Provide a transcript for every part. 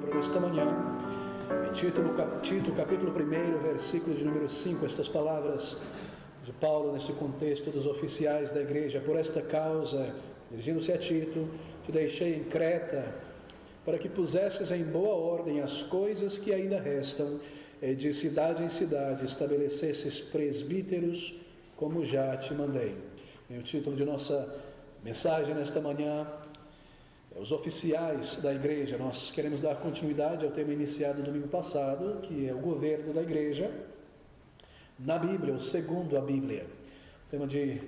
palavra nesta manhã, em Tito, capítulo 1, versículo de número 5, estas palavras de Paulo neste contexto dos oficiais da igreja. Por esta causa, dirigindo-se a Tito, te deixei em Creta, para que pusesses em boa ordem as coisas que ainda restam, e de cidade em cidade estabelecesses presbíteros, como já te mandei. E o título de nossa mensagem nesta manhã é os oficiais da igreja. Nós queremos dar continuidade ao tema iniciado no domingo passado, que é o governo da igreja na Bíblia, ou segundo a Bíblia. Tema de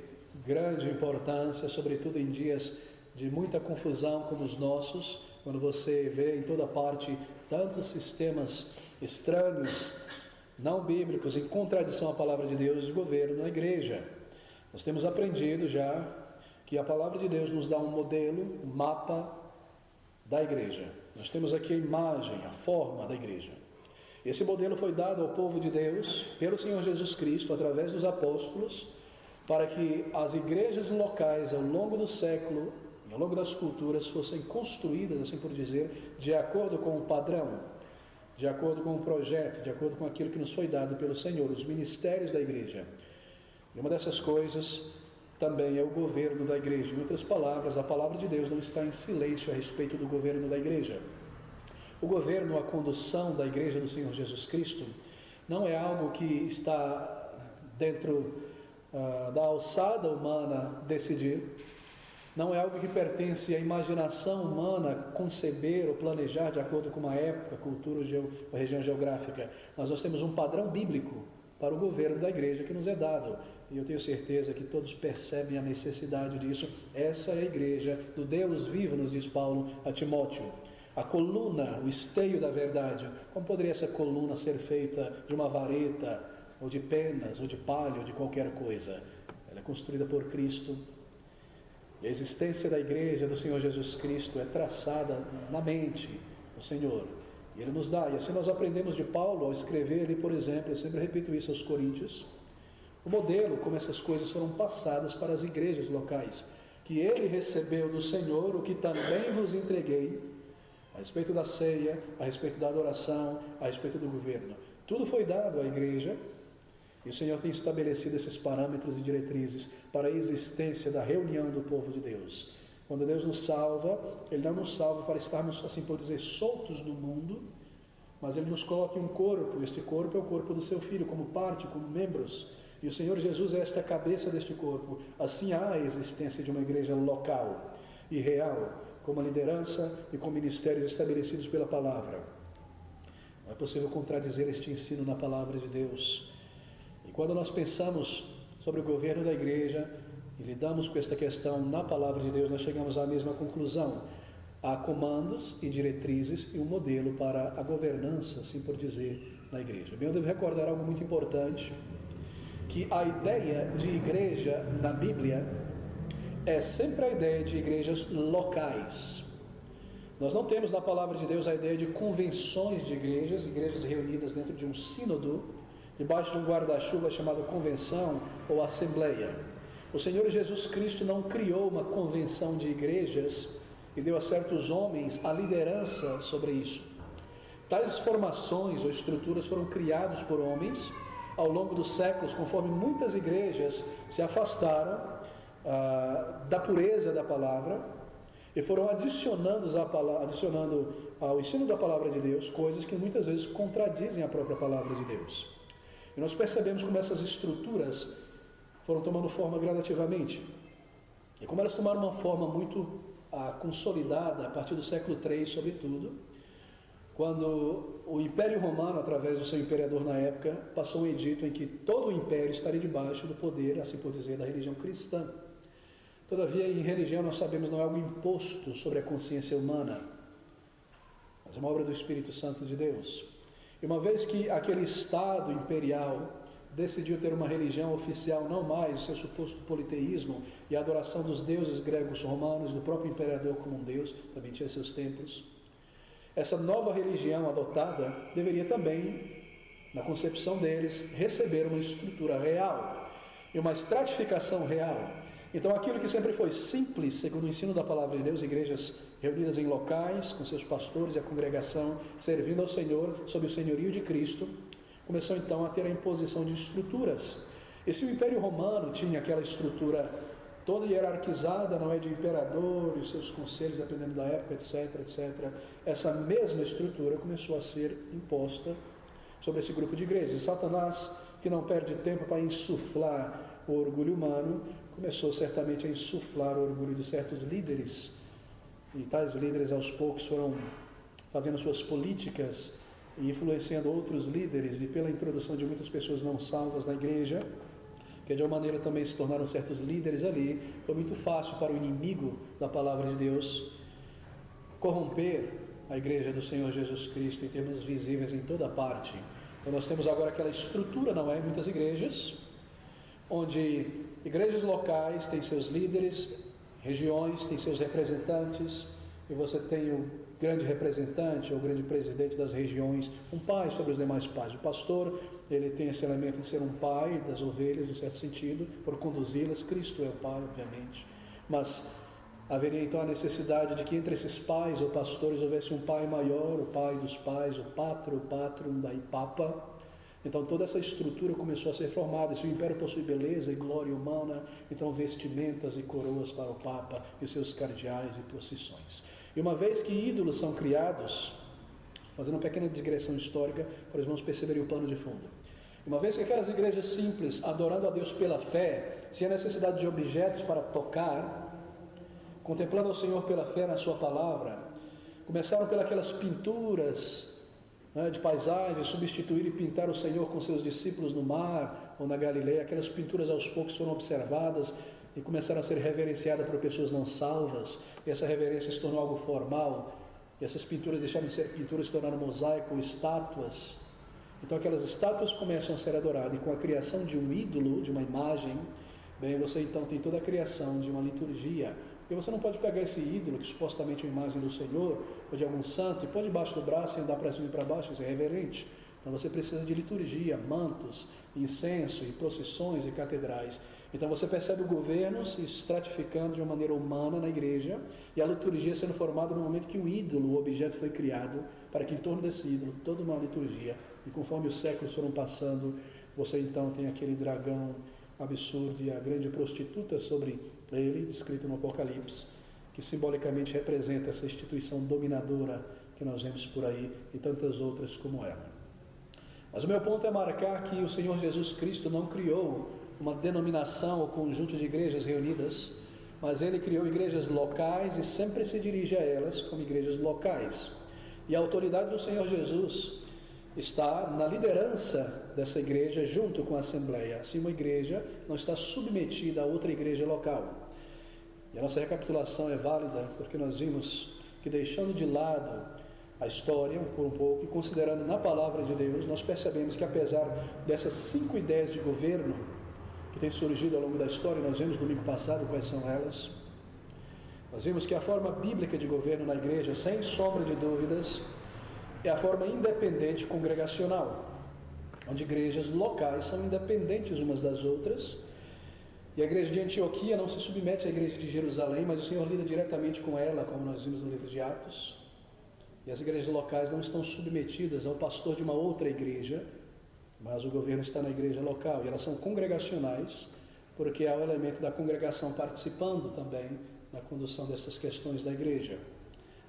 grande importância, sobretudo em dias de muita confusão como os nossos, quando você vê em toda parte tantos sistemas estranhos, não bíblicos, em contradição à palavra de Deus, de governo na igreja. Nós temos aprendido já que a palavra de Deus nos dá um modelo, um mapa da igreja. Nós temos aqui a imagem, a forma da igreja. Esse modelo foi dado ao povo de Deus pelo Senhor Jesus Cristo, através dos apóstolos, para que as igrejas locais, ao longo do século e ao longo das culturas, fossem construídas, assim por dizer, de acordo com o padrão, de acordo com o projeto, de acordo com aquilo que nos foi dado pelo Senhor, os ministérios da igreja. E uma dessas coisas também é o governo da igreja. Em outras palavras, a palavra de Deus não está em silêncio a respeito do governo da igreja. O governo, a condução da igreja do Senhor Jesus Cristo, não é algo que está dentro da alçada humana decidir, não é algo que pertence à imaginação humana conceber ou planejar de acordo com uma época, cultura ou região geográfica. Mas nós temos um padrão bíblico para o governo da igreja que nos é dado, e eu tenho certeza que todos percebem a necessidade disso. Essa é a igreja do Deus vivo, nos diz Paulo a Timóteo, a coluna, o esteio da verdade. Como poderia essa coluna ser feita de uma vareta, ou de penas, ou de palha, ou de qualquer coisa? Ela é construída por Cristo, e a existência da igreja do Senhor Jesus Cristo é traçada na mente do Senhor, e Ele nos dá. E assim nós aprendemos de Paulo ao escrever ali, por exemplo, eu sempre repito isso aos Coríntios, o modelo, como essas coisas foram passadas para as igrejas locais, que ele recebeu do Senhor o que também vos entreguei, a respeito da ceia, a respeito da adoração, a respeito do governo. Tudo foi dado à igreja, e o Senhor tem estabelecido esses parâmetros e diretrizes para a existência da reunião do povo de Deus. Quando Deus nos salva, Ele não nos salva para estarmos, assim por dizer, soltos no mundo, mas Ele nos coloca em um corpo. Este corpo é o corpo do seu Filho, como parte, como membros. E o Senhor Jesus é esta cabeça deste corpo. Assim há a existência de uma igreja local e real, com uma liderança e com ministérios estabelecidos pela palavra. Não é possível contradizer este ensino na palavra de Deus. E quando nós pensamos sobre o governo da igreja e lidamos com esta questão na palavra de Deus, nós chegamos à mesma conclusão. Há comandos e diretrizes e um modelo para a governança, assim por dizer, na igreja. Bem, eu devo recordar algo muito importante, que a ideia de igreja na Bíblia é sempre a ideia de igrejas locais. Nós não temos na palavra de Deus a ideia de convenções de igrejas reunidas dentro de um sínodo, debaixo de um guarda-chuva chamado convenção ou assembleia. O Senhor Jesus Cristo não criou uma convenção de igrejas e deu a certos homens a liderança sobre isso. Tais formações ou estruturas foram criadas por homens ao longo dos séculos, conforme muitas igrejas se afastaram da pureza da palavra e foram adicionando ao ensino da palavra de Deus coisas que muitas vezes contradizem a própria palavra de Deus. E nós percebemos como essas estruturas foram tomando forma gradativamente. E como elas tomaram uma forma muito consolidada a partir do século III, sobretudo, quando o Império Romano, através do seu imperador na época, passou um edito em que todo o império estaria debaixo do poder, assim por dizer, da religião cristã. Todavia, em religião, nós sabemos, não é algo imposto sobre a consciência humana, mas é uma obra do Espírito Santo de Deus. E uma vez que aquele Estado imperial decidiu ter uma religião oficial, não mais o seu suposto politeísmo e a adoração dos deuses gregos romanos, do próprio imperador como um deus, também tinha seus templos, essa nova religião adotada deveria também, na concepção deles, receber uma estrutura real e uma estratificação real. Então, aquilo que sempre foi simples, segundo o ensino da palavra de Deus, igrejas reunidas em locais, com seus pastores e a congregação, servindo ao Senhor, sob o senhorio de Cristo, começou então a ter a imposição de estruturas. E se o Império Romano tinha aquela estrutura toda hierarquizada, não é, de imperador e os seus conselhos, dependendo da época, etc, etc, essa mesma estrutura começou a ser imposta sobre esse grupo de igrejas. E Satanás, que não perde tempo para insuflar o orgulho humano, começou certamente a insuflar o orgulho de certos líderes, e tais líderes aos poucos foram fazendo suas políticas e influenciando outros líderes, e pela introdução de muitas pessoas não salvas na igreja, que de uma maneira também se tornaram certos líderes ali, foi muito fácil para o inimigo da palavra de Deus corromper a igreja do Senhor Jesus Cristo em termos visíveis em toda parte. Então nós temos agora aquela estrutura, não é? Muitas igrejas, onde igrejas locais têm seus líderes, regiões têm seus representantes, e você tem o grande representante ou grande presidente das regiões, um pai sobre os demais pais. O pastor, ele tem esse elemento de ser um pai das ovelhas, em certo sentido, por conduzi-las. Cristo é o pai, obviamente, mas haveria então a necessidade de que entre esses pais ou pastores houvesse um pai maior, o pai dos pais, o patrum, daí papa. Então toda essa estrutura começou a ser formada. E se o império possui beleza e glória humana, então vestimentas e coroas para o papa e seus cardeais e procissões. E uma vez que ídolos são criados, fazendo uma pequena digressão histórica, para os irmãos perceberem o plano de fundo. Uma vez que aquelas igrejas simples, adorando a Deus pela fé, sem a necessidade de objetos para tocar, contemplando ao Senhor pela fé na sua palavra, começaram pelas pinturas, né, de paisagens, substituir e pintar o Senhor com seus discípulos no mar ou na Galileia. Aquelas pinturas aos poucos foram observadas e começaram a ser reverenciadas por pessoas não salvas, e essa reverência se tornou algo formal, e essas pinturas deixaram de ser pinturas, se tornaram mosaico, estátuas. Então aquelas estátuas começam a ser adoradas, e com a criação de um ídolo, de uma imagem, bem, você então tem toda a criação de uma liturgia, porque você não pode pegar esse ídolo, que supostamente é uma imagem do Senhor, ou de algum santo, e pôr debaixo do braço e andar para cima e para baixo. Isso é irreverente. Então você precisa de liturgia, mantos, incenso, e procissões e catedrais. Então você percebe o governo se estratificando de uma maneira humana na igreja, e a liturgia sendo formada no momento que o ídolo, o objeto, foi criado, para que em torno desse ídolo toda uma liturgia, e conforme os séculos foram passando, você então tem aquele dragão absurdo e a grande prostituta sobre ele, descrito no Apocalipse, que simbolicamente representa essa instituição dominadora que nós vemos por aí, e tantas outras como ela. Mas o meu ponto é marcar que o Senhor Jesus Cristo não criou uma denominação ou conjunto de igrejas reunidas, mas Ele criou igrejas locais e sempre se dirige a elas como igrejas locais. E a autoridade do Senhor Jesus está na liderança dessa igreja junto com a Assembleia. Assim, uma igreja não está submetida a outra igreja local. E a nossa recapitulação é válida porque nós vimos que, deixando de lado a história por um pouco e considerando na palavra de Deus, nós percebemos que, apesar dessas 5 ideias de governo que têm surgido ao longo da história, nós vimos domingo passado quais são elas, nós vimos que a forma bíblica de governo na igreja, sem sombra de dúvidas, é a forma independente congregacional, onde igrejas locais são independentes umas das outras, e a igreja de Antioquia não se submete à igreja de Jerusalém, mas o Senhor lida diretamente com ela, como nós vimos no livro de Atos. E as igrejas locais não estão submetidas ao pastor de uma outra igreja, mas o governo está na igreja local, e elas são congregacionais, porque há o elemento da congregação participando também na condução dessas questões da igreja.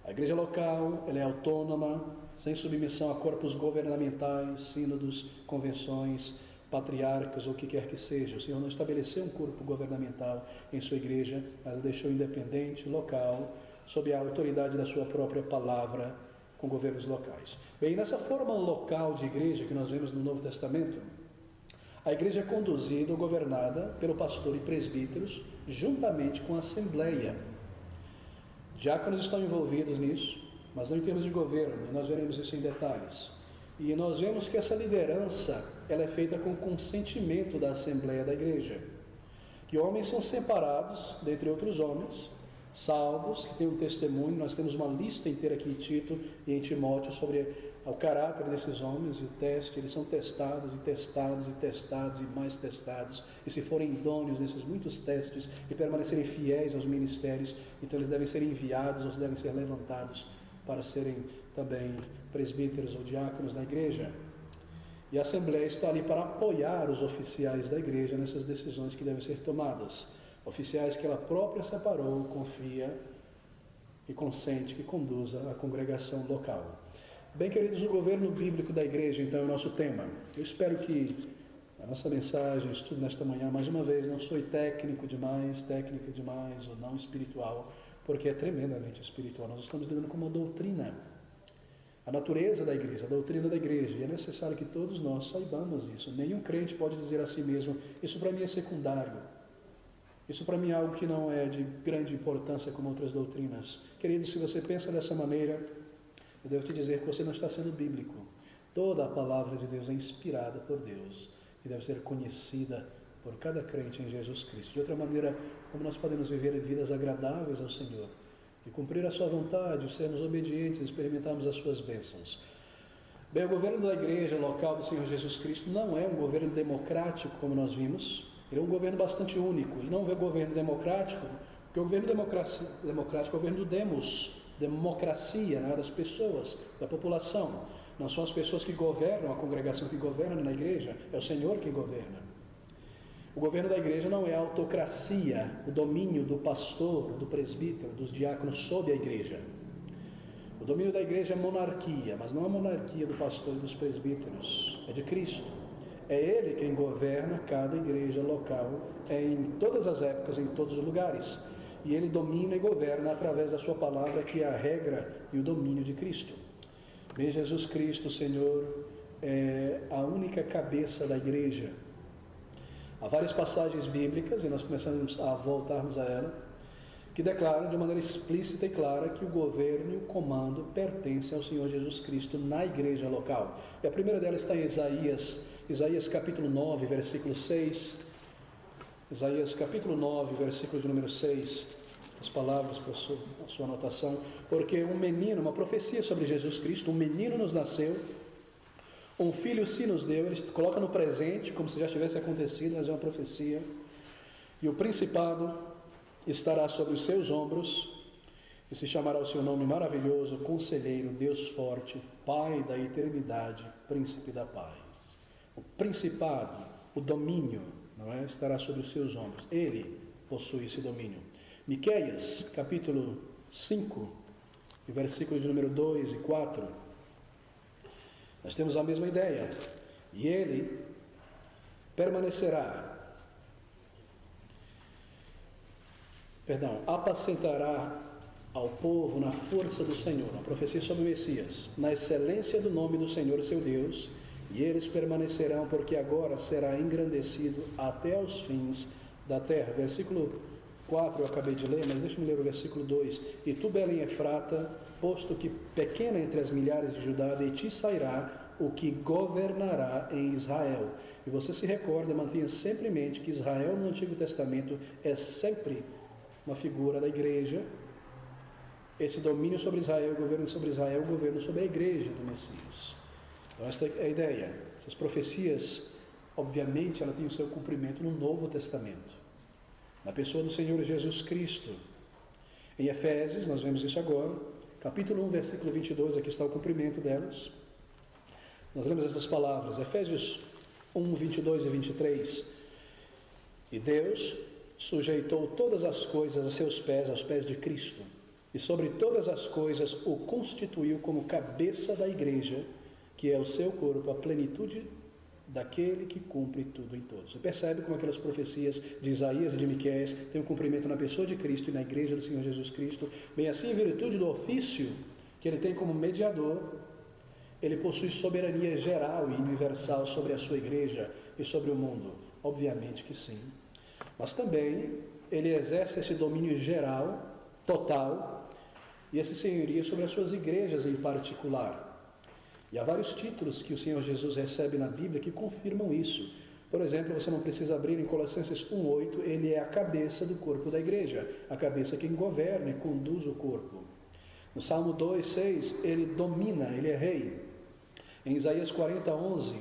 A igreja local, ela é autônoma, sem submissão a corpos governamentais, sínodos, convenções, patriarcas ou o que quer que seja. O Senhor não estabeleceu um corpo governamental em sua igreja, mas a deixou independente, local, sob a autoridade da sua própria palavra, com governos locais. Bem, nessa forma local de igreja que nós vemos no Novo Testamento, a igreja é conduzida ou governada pelo pastor e presbíteros, juntamente com a assembleia. Diáconos estão envolvidos nisso, mas não em termos de governo, e nós veremos isso em detalhes. E nós vemos que essa liderança, ela é feita com consentimento da assembleia da igreja, que homens são separados, dentre outros homens, salvos, que têm um testemunho. Nós temos uma lista inteira aqui em Tito e em Timóteo sobre o caráter desses homens e o teste. Eles são testados e testados e testados e mais testados, e se forem idôneos nesses muitos testes e permanecerem fiéis aos ministérios, então eles devem ser enviados ou devem ser levantados para serem também presbíteros ou diáconos na igreja. E a Assembleia está ali para apoiar os oficiais da igreja nessas decisões que devem ser tomadas. Oficiais que ela própria separou, confia e consente que conduza a congregação local. Bem, queridos, o governo bíblico da igreja, então, é o nosso tema. Eu espero que a nossa mensagem, estudo nesta manhã, mais uma vez, não sou técnica demais, ou não espiritual, porque é tremendamente espiritual. Nós estamos lidando com uma doutrina, a natureza da igreja, a doutrina da igreja, e é necessário que todos nós saibamos isso. Nenhum crente pode dizer a si mesmo, isso para mim é secundário, isso para mim é algo que não é de grande importância como outras doutrinas. Querido, se você pensa dessa maneira, eu devo te dizer que você não está sendo bíblico. Toda a palavra de Deus é inspirada por Deus e deve ser conhecida por cada crente em Jesus Cristo. De outra maneira, como nós podemos viver vidas agradáveis ao Senhor e cumprir a sua vontade, sermos obedientes, experimentarmos as suas bênções. Bem, o governo da igreja local do Senhor Jesus Cristo não é um governo democrático, como nós vimos. Ele é um governo bastante único. Ele não é um governo democrático, porque o governo democrático é o governo do demos, democracia, né, das pessoas, da população. Não são as pessoas que governam, a congregação que governa na igreja, é o Senhor quem governa. O governo da igreja não é a autocracia, o domínio do pastor, do presbítero, dos diáconos sobre a igreja. O domínio da igreja é monarquia, mas não a monarquia do pastor e dos presbíteros, é de Cristo. É Ele quem governa cada igreja local, em todas as épocas, em todos os lugares. E Ele domina e governa através da sua palavra, que é a regra e o domínio de Cristo. Bem, Jesus Cristo, o Senhor, é a única cabeça da igreja. Há várias passagens bíblicas, e nós começamos a voltarmos a ela, que declaram de maneira explícita e clara que o governo e o comando pertencem ao Senhor Jesus Cristo na igreja local. E a primeira delas está em Isaías capítulo 9, versículo 6. Isaías capítulo 9, versículo de número 6. As palavras para a sua anotação. Porque um menino, uma profecia sobre Jesus Cristo, um menino nos nasceu, um filho se nos deu. Ele coloca no presente, como se já tivesse acontecido, mas é uma profecia. E o principado estará sobre os seus ombros, e se chamará o seu nome maravilhoso, Conselheiro, Deus forte, Pai da eternidade, Príncipe da paz. O principado, o domínio, não é? Estará sobre os seus ombros. Ele possui esse domínio. Miqueias, capítulo 5, versículos de número 2 e 4. Nós temos a mesma ideia. E ele apacentará ao povo na força do Senhor, a profecia sobre o Messias, na excelência do nome do Senhor seu Deus, e eles permanecerão, porque agora será engrandecido até aos fins da terra. Versículo 4 eu acabei de ler, mas deixa-me ler o versículo 2. E tu, Belém Efrata, posto que pequena entre as milhares de Judá, de ti sairá o que governará em Israel. E você se recorda, mantenha sempre em mente que Israel no Antigo Testamento é sempre uma figura da igreja. Esse domínio sobre Israel, o governo sobre Israel, o governo sobre a igreja do Messias. Então esta é a ideia. Essas profecias, obviamente, ela tem o seu cumprimento no Novo Testamento, na pessoa do Senhor Jesus Cristo. Em Efésios, nós vemos isso agora, capítulo 1, versículo 22, aqui está o cumprimento delas. Nós lemos essas palavras, Efésios 1, 22 e 23. E Deus sujeitou todas as coisas a seus pés, aos pés de Cristo, e sobre todas as coisas o constituiu como cabeça da igreja, que é o seu corpo, a plenitude daquele que cumpre tudo em todos. Você percebe como aquelas profecias de Isaías e de Miqueias têm um cumprimento na pessoa de Cristo e na igreja do Senhor Jesus Cristo. Bem assim, em virtude do ofício que ele tem como mediador, ele possui soberania geral e universal sobre a sua igreja e sobre o mundo. Obviamente que sim. Mas também ele exerce esse domínio geral, total, e esse senhorio sobre as suas igrejas em particular. E há vários títulos que o Senhor Jesus recebe na Bíblia que confirmam isso. Por exemplo, você não precisa abrir em Colossenses 1:8, ele é a cabeça do corpo da igreja, a cabeça que governa e conduz o corpo. No Salmo 2:6, ele domina, ele é rei. Em Isaías 40:11,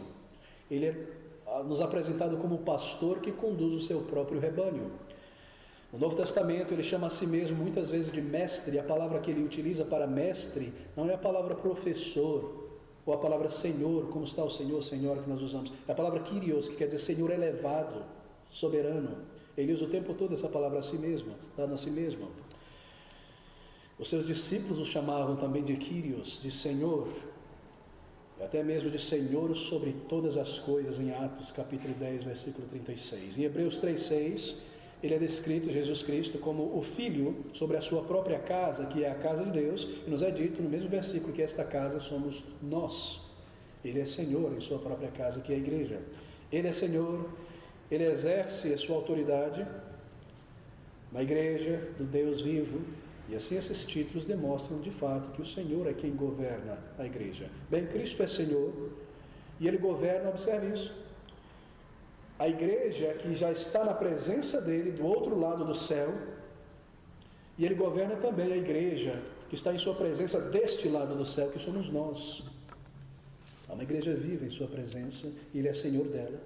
ele é nos apresentado como pastor que conduz o seu próprio rebanho. No Novo Testamento, ele chama a si mesmo muitas vezes de mestre. A palavra que ele utiliza para mestre não é a palavra professor ou a palavra senhor, como está o Senhor, Senhora que nós usamos. É a palavra Kyrios, que quer dizer Senhor elevado, soberano. Ele usa o tempo todo essa palavra a si mesmo, dando a si mesmo. Os seus discípulos o chamavam também de Kyrios, de Senhor, até mesmo de Senhor sobre todas as coisas, em Atos capítulo 10, versículo 36. Em Hebreus 3:6, ele é descrito, Jesus Cristo, como o Filho sobre a sua própria casa, que é a casa de Deus, e nos é dito no mesmo versículo que esta casa somos nós. Ele é Senhor em sua própria casa, que é a igreja. Ele é Senhor, ele exerce a sua autoridade na igreja do Deus vivo, e assim esses títulos demonstram de fato que o Senhor é quem governa a igreja. Bem, Cristo é Senhor e ele governa, observe isso. A igreja que já está na presença dele, do outro lado do céu, e ele governa também a igreja que está em sua presença deste lado do céu, que somos nós. É uma igreja viva em sua presença e ele é Senhor dela.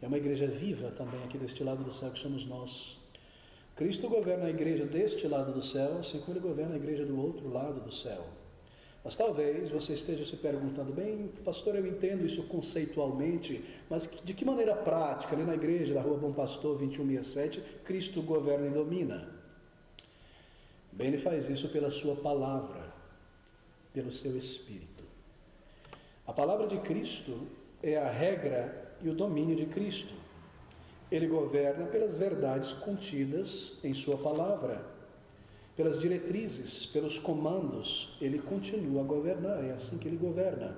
É uma igreja viva também aqui deste lado do céu, que somos nós. Cristo governa a igreja deste lado do céu, assim como ele governa a igreja do outro lado do céu. Mas talvez você esteja se perguntando, bem, pastor, eu entendo isso conceitualmente, mas de que maneira prática, ali na igreja da Rua Bom Pastor 2167, Cristo governa e domina? Bem, ele faz isso pela sua palavra, pelo seu Espírito. A palavra de Cristo é a regra e o domínio de Cristo. Ele governa pelas verdades contidas em sua palavra, pelas diretrizes, pelos comandos. Ele continua a governar, é assim que ele governa.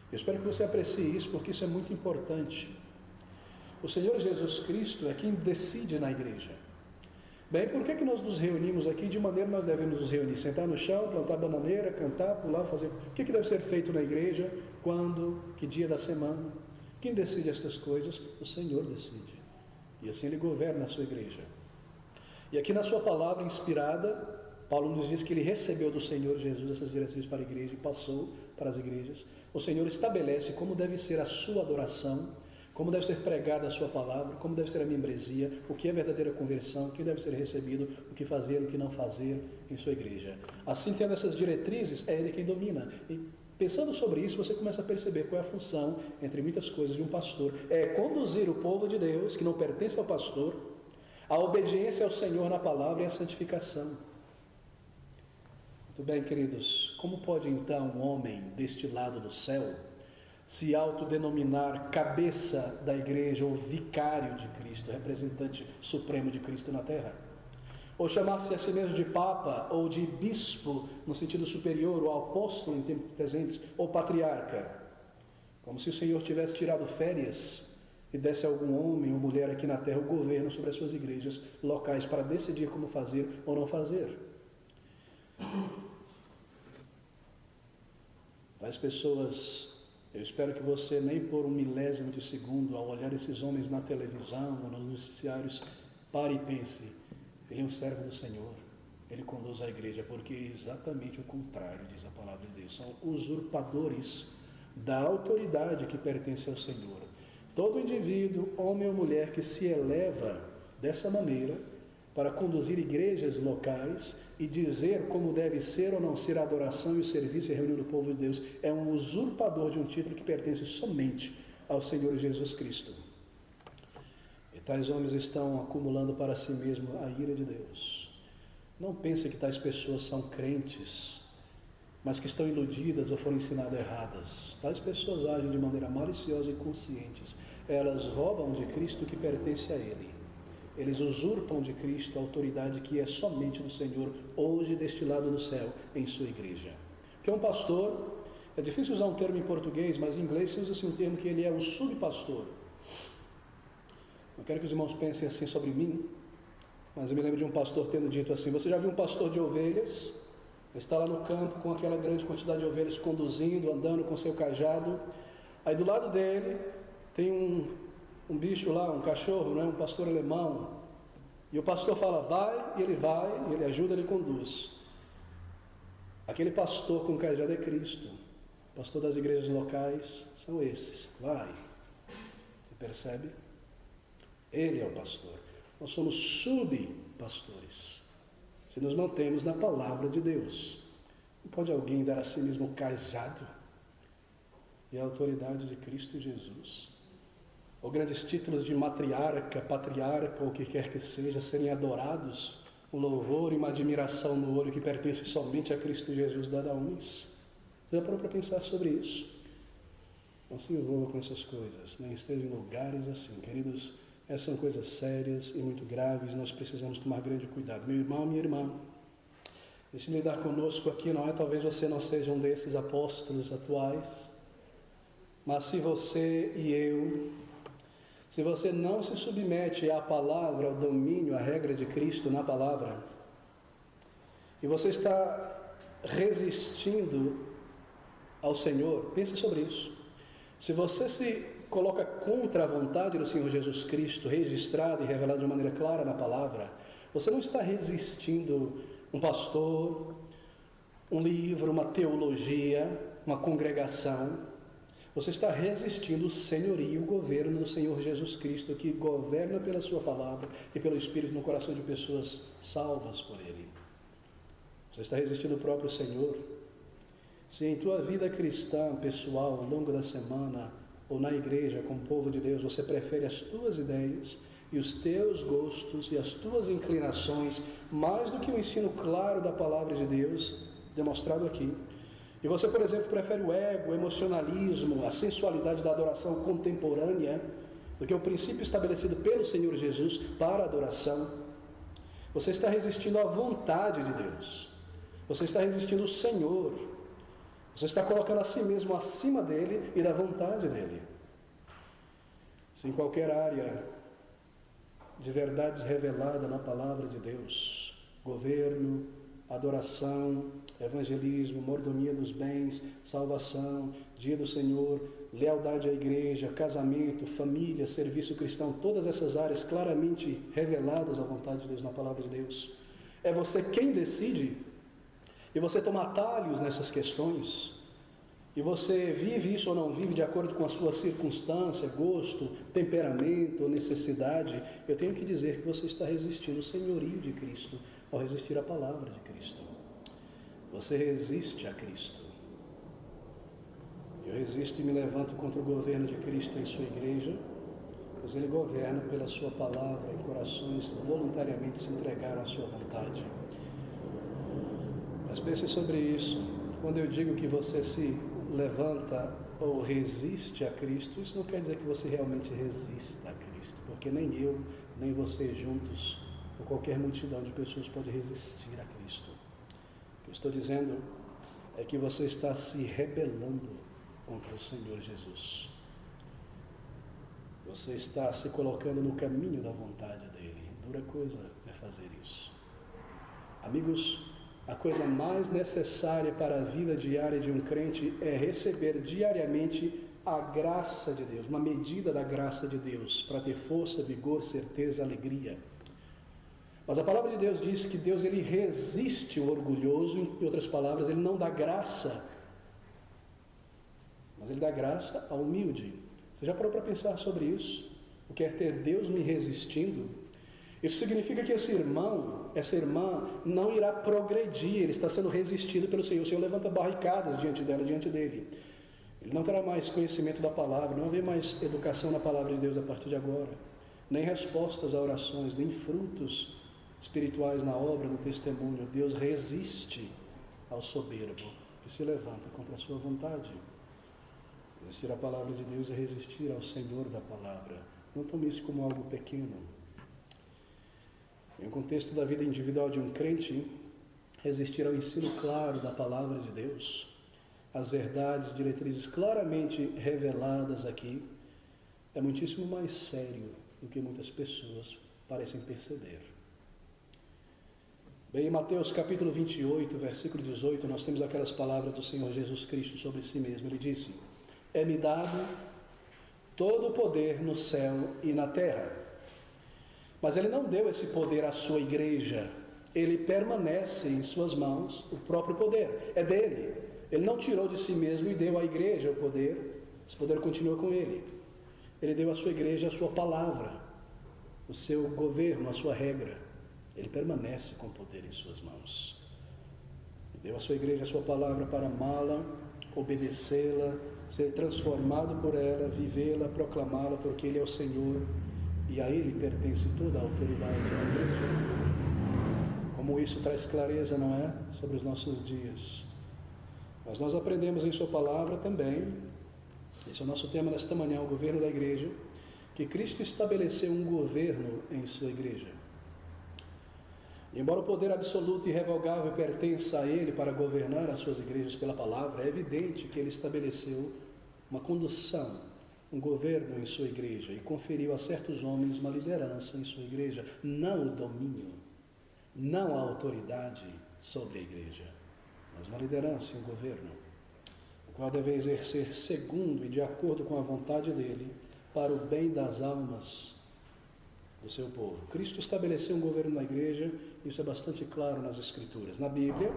Eu espero que você aprecie isso, porque isso é muito importante. O Senhor Jesus Cristo é quem decide na igreja. Bem, por que nós nos reunimos aqui? De maneira nós devemos nos reunir? Sentar no chão, plantar bananeira, cantar, pular, fazer... O que deve ser feito na igreja? Quando? Que dia da semana? Quem decide estas coisas? O Senhor decide. E assim ele governa a sua igreja. E aqui na sua palavra inspirada, Paulo nos diz que ele recebeu do Senhor Jesus essas diretrizes para a igreja e passou para as igrejas. O Senhor estabelece como deve ser a sua adoração, como deve ser pregada a sua palavra, como deve ser a membresia, o que é verdadeira conversão, o que deve ser recebido, o que fazer, o que não fazer em sua igreja. Assim, tendo essas diretrizes, é ele quem domina. E pensando sobre isso, você começa a perceber qual é a função, entre muitas coisas, de um pastor. É conduzir o povo de Deus, que não pertence ao pastor, à obediência ao Senhor na palavra e à santificação. Muito bem, queridos, como pode então um homem deste lado do céu se autodenominar cabeça da igreja ou vicário de Cristo, representante supremo de Cristo na terra? Ou chamar-se a si mesmo de papa, ou de bispo, no sentido superior, ou apóstolo em tempos presentes, ou patriarca, como se o Senhor tivesse tirado férias e desse a algum homem ou mulher aqui na terra o governo sobre as suas igrejas locais para decidir como fazer ou não fazer. Tais pessoas, eu espero que você nem por um milésimo de segundo, ao olhar esses homens na televisão ou nos noticiários, pare e pense: ele é um servo do Senhor, ele conduz a igreja, porque é exatamente o contrário, diz a palavra de Deus. São usurpadores da autoridade que pertence ao Senhor. Todo indivíduo, homem ou mulher, que se eleva dessa maneira para conduzir igrejas locais e dizer como deve ser ou não ser a adoração e o serviço e a reunião do povo de Deus, é um usurpador de um título que pertence somente ao Senhor Jesus Cristo. E tais homens estão acumulando para si mesmo a ira de Deus. Não pense que tais pessoas são crentes, mas que estão iludidas ou foram ensinadas erradas. Tais pessoas agem de maneira maliciosa e conscientes. Elas roubam de Cristo o que pertence a Ele. Eles usurpam de Cristo a autoridade que é somente do Senhor, hoje deste lado do céu, em sua igreja. Que é um pastor, é difícil usar um termo em português, mas em inglês se usa-se um termo que ele é o subpastor. Não quero que os irmãos pensem assim sobre mim, mas eu me lembro de um pastor tendo dito assim: você já viu um pastor de ovelhas? Ele está lá no campo com aquela grande quantidade de ovelhas, conduzindo, andando com seu cajado. Aí do lado dele tem um bicho lá, um cachorro, não é? Um pastor alemão, e o pastor fala, vai, e ele ajuda, ele conduz. Aquele pastor com cajado é Cristo. O pastor das igrejas locais são esses. Vai. Você percebe? Ele é o pastor. Nós somos subpastores. Se nos mantemos na palavra de Deus. Não pode alguém dar a si mesmo o cajado e a autoridade de Cristo Jesus? Ou grandes títulos de matriarca, patriarca, ou o que quer que seja, serem adorados, um louvor e uma admiração no olho que pertence somente a Cristo Jesus dada a uns. Já parou para pensar sobre isso? Não se envolva com essas coisas, nem esteja em lugares assim. Queridos, essas são coisas sérias e muito graves, nós precisamos tomar grande cuidado. Meu irmão, minha irmã, deixe-me lidar conosco aqui, não é? Talvez você não seja um desses apóstolos atuais, mas se você e eu, se você não se submete à palavra, ao domínio, à regra de Cristo na palavra, e você está resistindo ao Senhor, pense sobre isso. Se você se coloca contra a vontade do Senhor Jesus Cristo, registrada e revelada de maneira clara na palavra, você não está resistindo um pastor, um livro, uma teologia, uma congregação. Você está resistindo o senhorio e o governo do Senhor Jesus Cristo, que governa pela sua palavra e pelo Espírito no coração de pessoas salvas por Ele. Você está resistindo o próprio Senhor. Se em tua vida cristã, pessoal, ao longo da semana, ou na igreja, com o povo de Deus, você prefere as tuas ideias e os teus gostos e as tuas inclinações, mais do que o ensino claro da palavra de Deus, demonstrado aqui. E você, por exemplo, prefere o ego, o emocionalismo, a sensualidade da adoração contemporânea, do que o princípio estabelecido pelo Senhor Jesus para a adoração. Você está resistindo à vontade de Deus. Você está resistindo ao Senhor. Você está colocando a si mesmo acima dele e da vontade dele. Se em qualquer área de verdades reveladas na palavra de Deus, governo, adoração, evangelismo, mordomia dos bens, salvação, dia do Senhor, lealdade à igreja, casamento, família, serviço cristão, todas essas áreas claramente reveladas à vontade de Deus na palavra de Deus. É você quem decide. E você toma atalhos nessas questões, e você vive isso ou não vive de acordo com a sua circunstância, gosto, temperamento ou necessidade, eu tenho que dizer que você está resistindo ao senhorio de Cristo, ao resistir à palavra de Cristo. Você resiste a Cristo. Eu resisto e me levanto contra o governo de Cristo em sua igreja, pois Ele governa pela sua palavra em corações que voluntariamente se entregaram à sua vontade. Mas pense sobre isso. Quando eu digo que você se levanta ou resiste a Cristo, isso não quer dizer que você realmente resista a Cristo, porque nem eu, nem você juntos, ou qualquer multidão de pessoas pode resistir a Cristo. O que eu estou dizendo é que você está se rebelando contra o Senhor Jesus. Você está se colocando no caminho da vontade dEle. Dura coisa é fazer isso. Amigos, a coisa mais necessária para a vida diária de um crente é receber diariamente a graça de Deus, uma medida da graça de Deus, para ter força, vigor, certeza, alegria. Mas a palavra de Deus diz que Deus ele resiste o orgulhoso, em outras palavras, Ele não dá graça, mas Ele dá graça ao humilde. Você já parou para pensar sobre isso? O que é ter Deus me resistindo? Isso significa que esse irmão, essa irmã, não irá progredir, ele está sendo resistido pelo Senhor. O Senhor levanta barricadas diante dela, diante dele. Ele não terá mais conhecimento da palavra, não haverá mais educação na palavra de Deus a partir de agora, nem respostas a orações, nem frutos espirituais na obra, no testemunho. Deus resiste ao soberbo que se levanta contra a sua vontade. Resistir à palavra de Deus é resistir ao Senhor da palavra. Não tome isso como algo pequeno. Em um contexto da vida individual de um crente, resistir ao ensino claro da palavra de Deus, as verdades, diretrizes claramente reveladas aqui, é muitíssimo mais sério do que muitas pessoas parecem perceber. Bem, em Mateus capítulo 28, versículo 18, nós temos aquelas palavras do Senhor Jesus Cristo sobre si mesmo. Ele disse: é-me dado todo o poder no céu e na terra. Mas ele não deu esse poder à sua igreja. Ele permanece em suas mãos, o próprio poder. É dele. Ele não tirou de si mesmo e deu à igreja o poder. Esse poder continua com ele. Ele deu à sua igreja a sua palavra, o seu governo, a sua regra. Ele permanece com o poder em suas mãos. Deu à sua igreja a sua palavra para amá-la, obedecê-la, ser transformado por ela, vivê-la, proclamá-la, porque Ele é o Senhor e a Ele pertence toda a autoridade da igreja. Como isso traz clareza, não é? Sobre os nossos dias. Mas nós aprendemos em sua palavra também, esse é o nosso tema nesta manhã, o governo da igreja, que Cristo estabeleceu um governo em sua igreja. Embora o poder absoluto e irrevogável pertença a Ele para governar as suas igrejas pela palavra, é evidente que Ele estabeleceu uma condução, um governo em sua igreja e conferiu a certos homens uma liderança em sua igreja, não o domínio, não a autoridade sobre a igreja, mas uma liderança e um governo, o qual deve exercer segundo e de acordo com a vontade dEle, para o bem das almas do seu povo. Cristo estabeleceu um governo na igreja, isso é bastante claro nas Escrituras. Na Bíblia,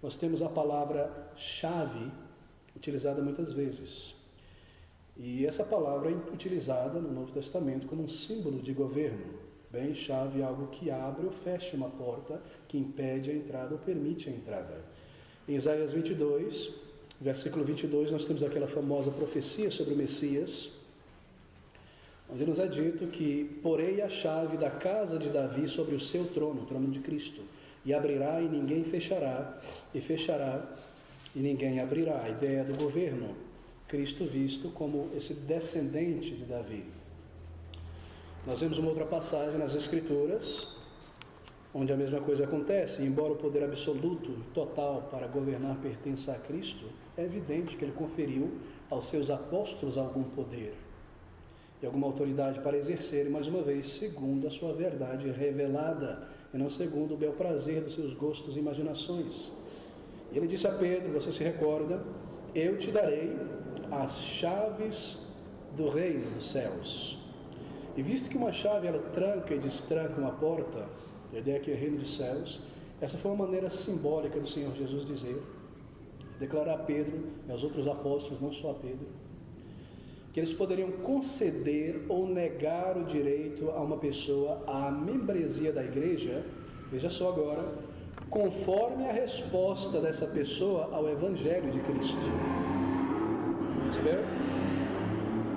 nós temos a palavra-chave utilizada muitas vezes. E essa palavra é utilizada no Novo Testamento como um símbolo de governo. Bem, chave é algo que abre ou fecha uma porta, que impede a entrada ou permite a entrada. Em Isaías 22, versículo 22, nós temos aquela famosa profecia sobre o Messias, onde nos é dito que porei a chave da casa de Davi sobre o seu trono, o trono de Cristo, e abrirá e ninguém fechará, e fechará e ninguém abrirá. A ideia do governo, Cristo visto como esse descendente de Davi. Nós vemos uma outra passagem nas Escrituras, onde a mesma coisa acontece. Embora o poder absoluto e total para governar pertença a Cristo, é evidente que Ele conferiu aos seus apóstolos algum poder e alguma autoridade para exercerem, mais uma vez, segundo a sua verdade revelada, e não segundo o bel prazer dos seus gostos e imaginações. E Ele disse a Pedro, você se recorda, eu te darei as chaves do reino dos céus. E visto que uma chave ela tranca e destranca uma porta, a ideia aqui é reino dos céus, essa foi uma maneira simbólica do Senhor Jesus dizer, declarar a Pedro e aos outros apóstolos, não só a Pedro, que eles poderiam conceder ou negar o direito a uma pessoa à membresia da igreja, veja só agora, conforme a resposta dessa pessoa ao Evangelho de Cristo. Percebeu?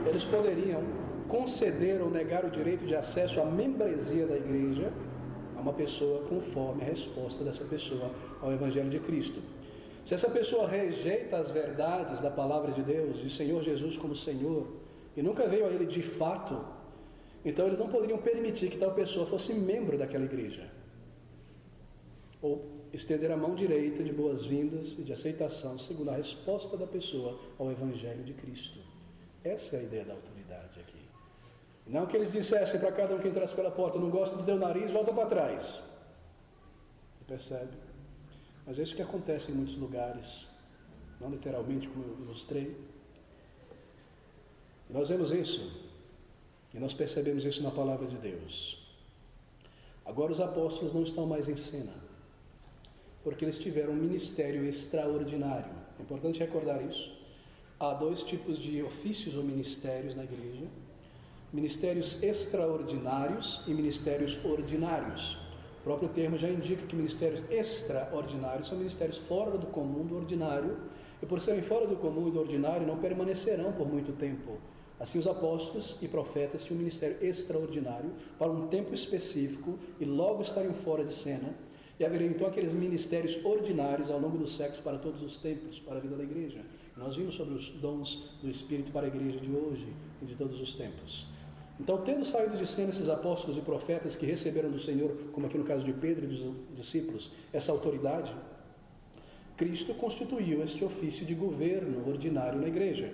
Eles poderiam conceder ou negar o direito de acesso à membresia da igreja a uma pessoa conforme a resposta dessa pessoa ao Evangelho de Cristo. Se essa pessoa rejeita as verdades da palavra de Deus, de Senhor Jesus como Senhor, e nunca veio a Ele de fato, então eles não poderiam permitir que tal pessoa fosse membro daquela igreja, ou estender a mão direita de boas-vindas e de aceitação, segundo a resposta da pessoa ao Evangelho de Cristo. Essa é a ideia da autoridade aqui. Não que eles dissessem para cada um que entrasse pela porta, não gosto do teu nariz, volta para trás. Você percebe? Mas é isso que acontece em muitos lugares, não literalmente, como eu ilustrei. E nós vemos isso, e nós percebemos isso na palavra de Deus. Agora os apóstolos não estão mais em cena, porque eles tiveram um ministério extraordinário. É importante recordar isso. Há dois tipos de ofícios ou ministérios na igreja: ministérios extraordinários e ministérios ordinários. O próprio termo já indica que ministérios extraordinários são ministérios fora do comum, do ordinário, e por serem fora do comum e do ordinário não permanecerão por muito tempo. Assim os apóstolos e profetas tinham um ministério extraordinário para um tempo específico e logo estariam fora de cena, e haveriam então aqueles ministérios ordinários ao longo dos séculos para todos os tempos, para a vida da igreja. Nós vimos sobre os dons do Espírito para a igreja de hoje e de todos os tempos. Então, tendo saído de cena esses apóstolos e profetas que receberam do Senhor, como aqui no caso de Pedro e dos discípulos, essa autoridade, Cristo constituiu este ofício de governo ordinário na igreja.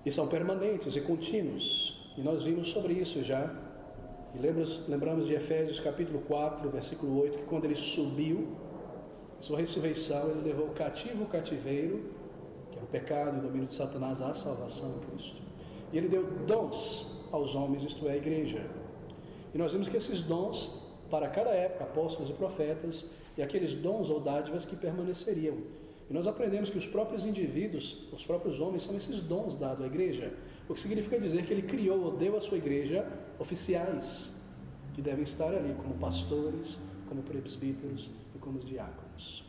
E são permanentes e contínuos. E nós vimos sobre isso já. E lembramos de Efésios capítulo 4, versículo 8, que quando ele subiu, sua ressurreição, ele levou cativo o cativeiro, que era o pecado e o domínio de Satanás, à salvação em Cristo. E ele deu dons aos homens, isto é, a igreja. E nós vimos que esses dons, para cada época, apóstolos e profetas, e aqueles dons ou dádivas que permaneceriam. E nós aprendemos que os próprios indivíduos, os próprios homens, são esses dons dados à igreja. O que significa dizer que ele criou ou deu à sua igreja oficiais, que devem estar ali como pastores, como presbíteros e como os diáconos.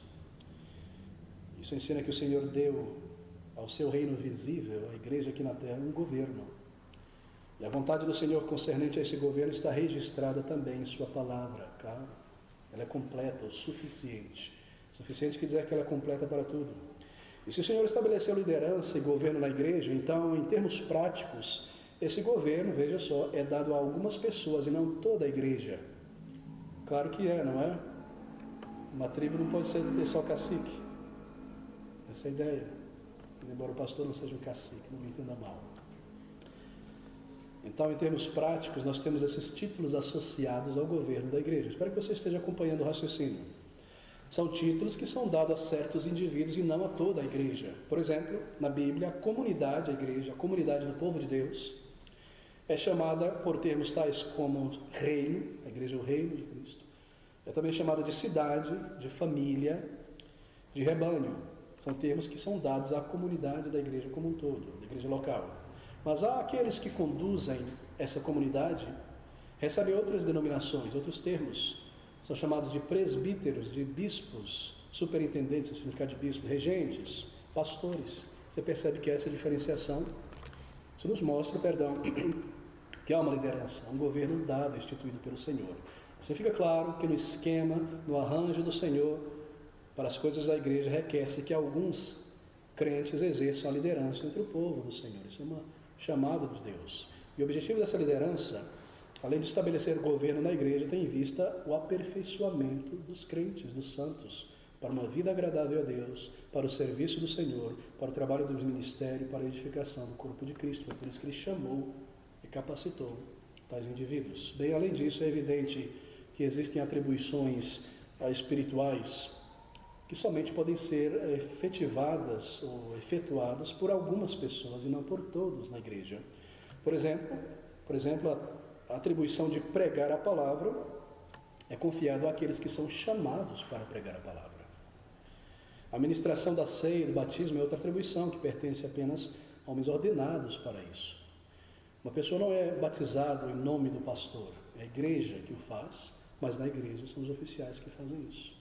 Isso ensina que o Senhor deu ao seu reino visível, à igreja aqui na terra, um governo. E a vontade do Senhor concernente a esse governo está registrada também em sua palavra, claro. Ela é completa, o suficiente. Suficiente quer dizer que ela é completa para tudo. E se o Senhor estabeleceu liderança e governo na igreja, então, em termos práticos, esse governo, veja só, é dado a algumas pessoas e não toda a igreja. Claro que é, não é? Uma tribo não pode ter só cacique. Essa é a ideia. Embora o pastor não seja um cacique, não me entenda mal. Então, em termos práticos, nós temos esses títulos associados ao governo da igreja. Espero que você esteja acompanhando o raciocínio. São títulos que são dados a certos indivíduos e não a toda a igreja. Por exemplo, na Bíblia, a comunidade, a igreja, a comunidade do povo de Deus, é chamada por termos tais como reino, a igreja é o reino de Cristo. É também chamada de cidade, de família, de rebanho. São termos que são dados à comunidade da igreja como um todo, da igreja local. Mas há aqueles que conduzem essa comunidade, recebem outras denominações, outros termos. São chamados de presbíteros, de bispos, superintendentes, o significado de bispo, regentes, pastores. Você percebe que essa diferenciação, isso nos mostra, que há uma liderança, um governo dado, instituído pelo Senhor. Assim fica claro que no esquema, no arranjo do Senhor, para as coisas da igreja, requer-se que alguns crentes exerçam a liderança entre o povo do Senhor. Isso é uma chamada de Deus. E o objetivo dessa liderança, além de estabelecer governo na igreja, tem em vista o aperfeiçoamento dos crentes, dos santos, para uma vida agradável a Deus, para o serviço do Senhor, para o trabalho do ministério, para a edificação do corpo de Cristo. Foi por isso que Ele chamou e capacitou tais indivíduos. Bem, além disso, é evidente que existem atribuições espirituais que somente podem ser efetivadas ou efetuadas por algumas pessoas e não por todos na igreja. Por exemplo, a atribuição de pregar a palavra é confiado àqueles que são chamados para pregar a palavra. A ministração da ceia e do batismo é outra atribuição que pertence apenas a homens ordenados para isso. Uma pessoa não é batizada em nome do pastor, é a igreja que o faz, mas na igreja são os oficiais que fazem isso.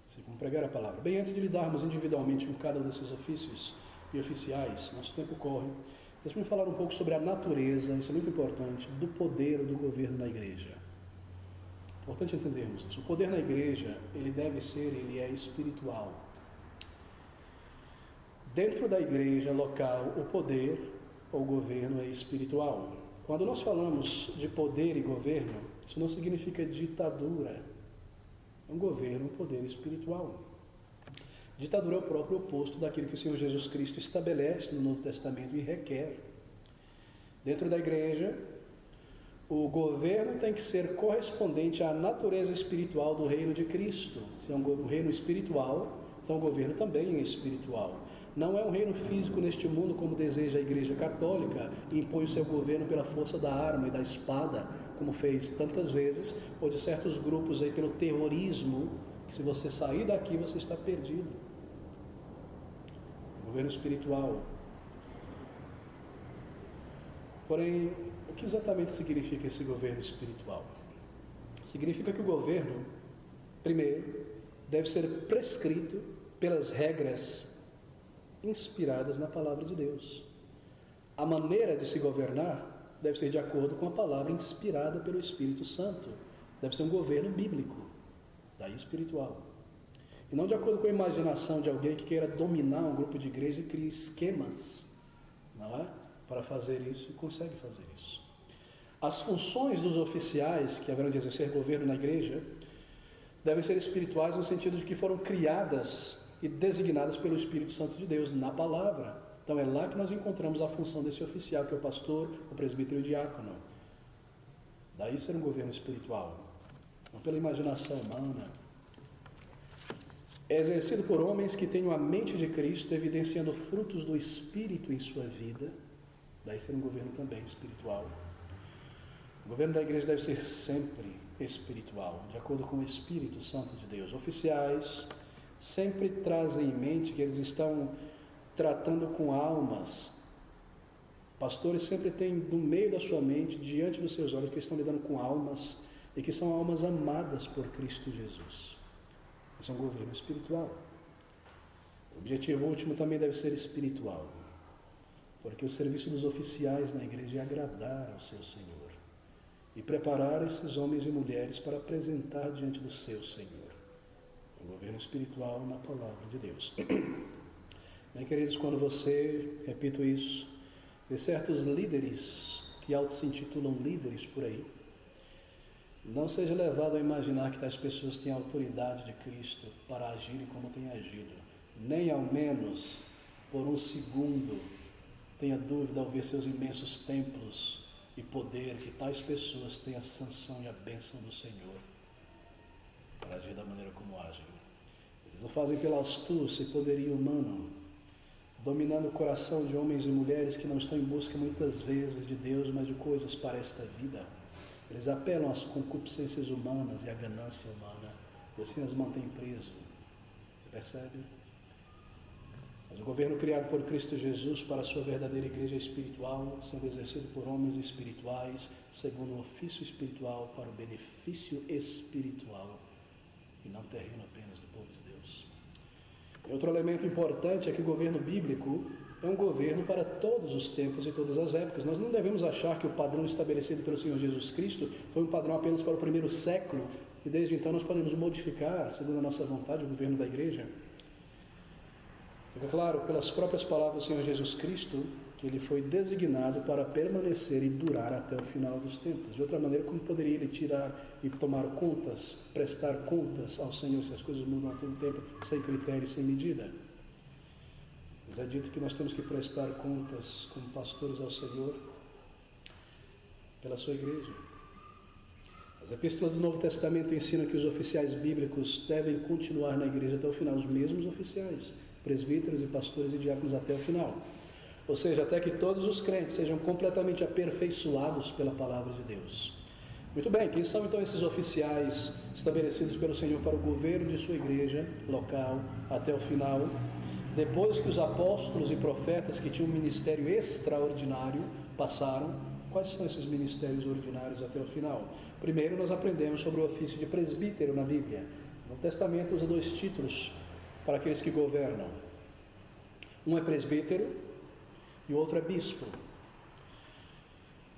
Assim como pregar a palavra. Bem, antes de lidarmos individualmente com cada um desses ofícios e oficiais, nosso tempo corre, deixa-me falar um pouco sobre a natureza, isso é muito importante, do poder do governo na igreja. Importante entendermos isso. O poder na igreja, ele é espiritual. Dentro da igreja local, o poder ou governo é espiritual. Quando nós falamos de poder e governo, isso não significa ditadura. É um governo, um poder espiritual. Ditadura é o próprio oposto daquilo que o Senhor Jesus Cristo estabelece no Novo Testamento e requer. Dentro da igreja, o governo tem que ser correspondente à natureza espiritual do reino de Cristo. Se é um reino espiritual, então o governo também é espiritual. Não é um reino físico neste mundo como deseja a Igreja Católica e impõe o seu governo pela força da arma e da espada, como fez tantas vezes, ou de certos grupos aí pelo terrorismo, que se você sair daqui você está perdido. Governo espiritual. Porém, o que exatamente significa esse governo espiritual? Significa que o governo, primeiro, deve ser prescrito pelas regras inspiradas na palavra de Deus. A maneira de se governar deve ser de acordo com a palavra inspirada pelo Espírito Santo. Deve ser um governo bíblico, daí espiritual. E não de acordo com a imaginação de alguém que queira dominar um grupo de igreja e cria esquemas, não é? Para fazer isso e consegue fazer isso. As funções dos oficiais que haverão de exercer governo na igreja devem ser espirituais no sentido de que foram criadas e designadas pelo Espírito Santo de Deus na palavra. Então é lá que nós encontramos a função desse oficial, que é o pastor, o presbítero e o diácono. Daí ser um governo espiritual, não pela imaginação humana. É exercido por homens que tenham a mente de Cristo, evidenciando frutos do Espírito em sua vida, daí ser um governo também espiritual. O governo da igreja deve ser sempre espiritual, de acordo com o Espírito Santo de Deus. Oficiais sempre trazem em mente que eles estão tratando com almas. Pastores sempre têm no meio da sua mente, diante dos seus olhos, que estão lidando com almas e que são almas amadas por Cristo Jesus. Esse é um governo espiritual. O objetivo último também deve ser espiritual, porque o serviço dos oficiais na igreja é agradar ao seu Senhor e preparar esses homens e mulheres para apresentar diante do seu Senhor. O governo espiritual na palavra de Deus. Bem, queridos, quando você, repito isso, vê certos líderes que auto-se-intitulam líderes por aí, não seja levado a imaginar que tais pessoas têm a autoridade de Cristo para agirem como têm agido. Nem ao menos por um segundo tenha dúvida ao ver seus imensos templos e poder, que tais pessoas têm a sanção e a bênção do Senhor para agir da maneira como agem. Eles não fazem pela astúcia e poderio humano, dominando o coração de homens e mulheres que não estão em busca muitas vezes de Deus, mas de coisas para esta vida. Eles apelam às concupiscências humanas e à ganância humana, e assim as mantêm presos. Você percebe? Mas o governo criado por Cristo Jesus para a sua verdadeira igreja espiritual, sendo exercido por homens espirituais, segundo o ofício espiritual, para o benefício espiritual, e não terreno apenas do povo de Deus. E outro elemento importante é que o governo bíblico é um governo para todos os tempos e todas as épocas. Nós não devemos achar que o padrão estabelecido pelo Senhor Jesus Cristo foi um padrão apenas para o primeiro século, e desde então nós podemos modificar, segundo a nossa vontade, o governo da igreja. Fica claro, pelas próprias palavras do Senhor Jesus Cristo, que ele foi designado para permanecer e durar até o final dos tempos. De outra maneira, como poderia ele tirar e tomar contas, prestar contas ao Senhor, se as coisas mudam a todo tempo, sem critério, sem medida? Nos é dito que nós temos que prestar contas como pastores ao Senhor pela sua igreja. As epístolas do Novo Testamento ensinam que os oficiais bíblicos devem continuar na igreja até o final, os mesmos oficiais, presbíteros e pastores e diáconos até o final. Ou seja, até que todos os crentes sejam completamente aperfeiçoados pela palavra de Deus. Muito bem, quem são então esses oficiais estabelecidos pelo Senhor para o governo de sua igreja local até o final? Depois que os apóstolos e profetas que tinham um ministério extraordinário passaram, quais são esses ministérios ordinários até o final? Primeiro, nós aprendemos sobre o ofício de presbítero na Bíblia. O Novo Testamento usa 2 títulos para aqueles que governam. Um é presbítero e o outro é bispo.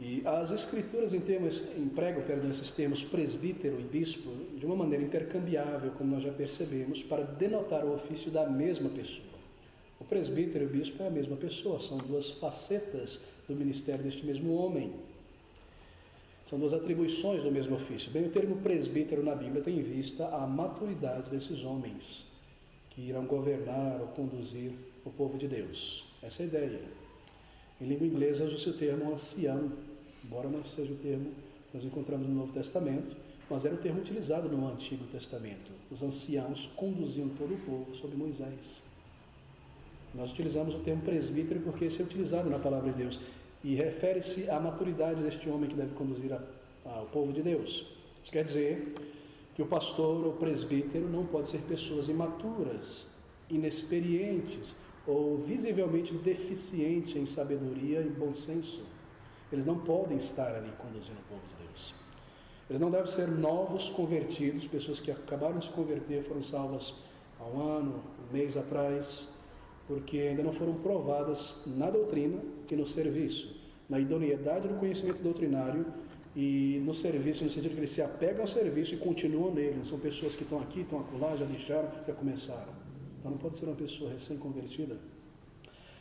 E as escrituras empregam esses termos presbítero e bispo de uma maneira intercambiável, como nós já percebemos, para denotar o ofício da mesma pessoa. O presbítero e o bispo é a mesma pessoa, são 2 facetas do ministério deste mesmo homem. São 2 atribuições do mesmo ofício. Bem, o termo presbítero na Bíblia tem em vista a maturidade desses homens que irão governar ou conduzir o povo de Deus. Essa é a ideia. Em língua inglesa usa-se o termo ancião, embora não seja o termo que nós encontramos no Novo Testamento, mas era o termo utilizado no Antigo Testamento. Os anciãos conduziam todo o povo sob Moisés. Nós utilizamos o termo presbítero porque esse é utilizado na palavra de Deus e refere-se à maturidade deste homem que deve conduzir ao povo de Deus. Isso quer dizer que o pastor ou presbítero não pode ser pessoas imaturas, inexperientes ou visivelmente deficientes em sabedoria e bom senso. Eles não podem estar ali conduzindo o povo de Deus. Eles não devem ser novos convertidos, pessoas que acabaram de se converter, foram salvas há um ano, um mês atrás, porque ainda não foram provadas na doutrina e no serviço, na idoneidade do conhecimento doutrinário e no serviço, no sentido que eles se apegam ao serviço e continuam nele. Não são pessoas que estão aqui, estão acolá, já deixaram, já começaram. Então não pode ser uma pessoa recém-convertida.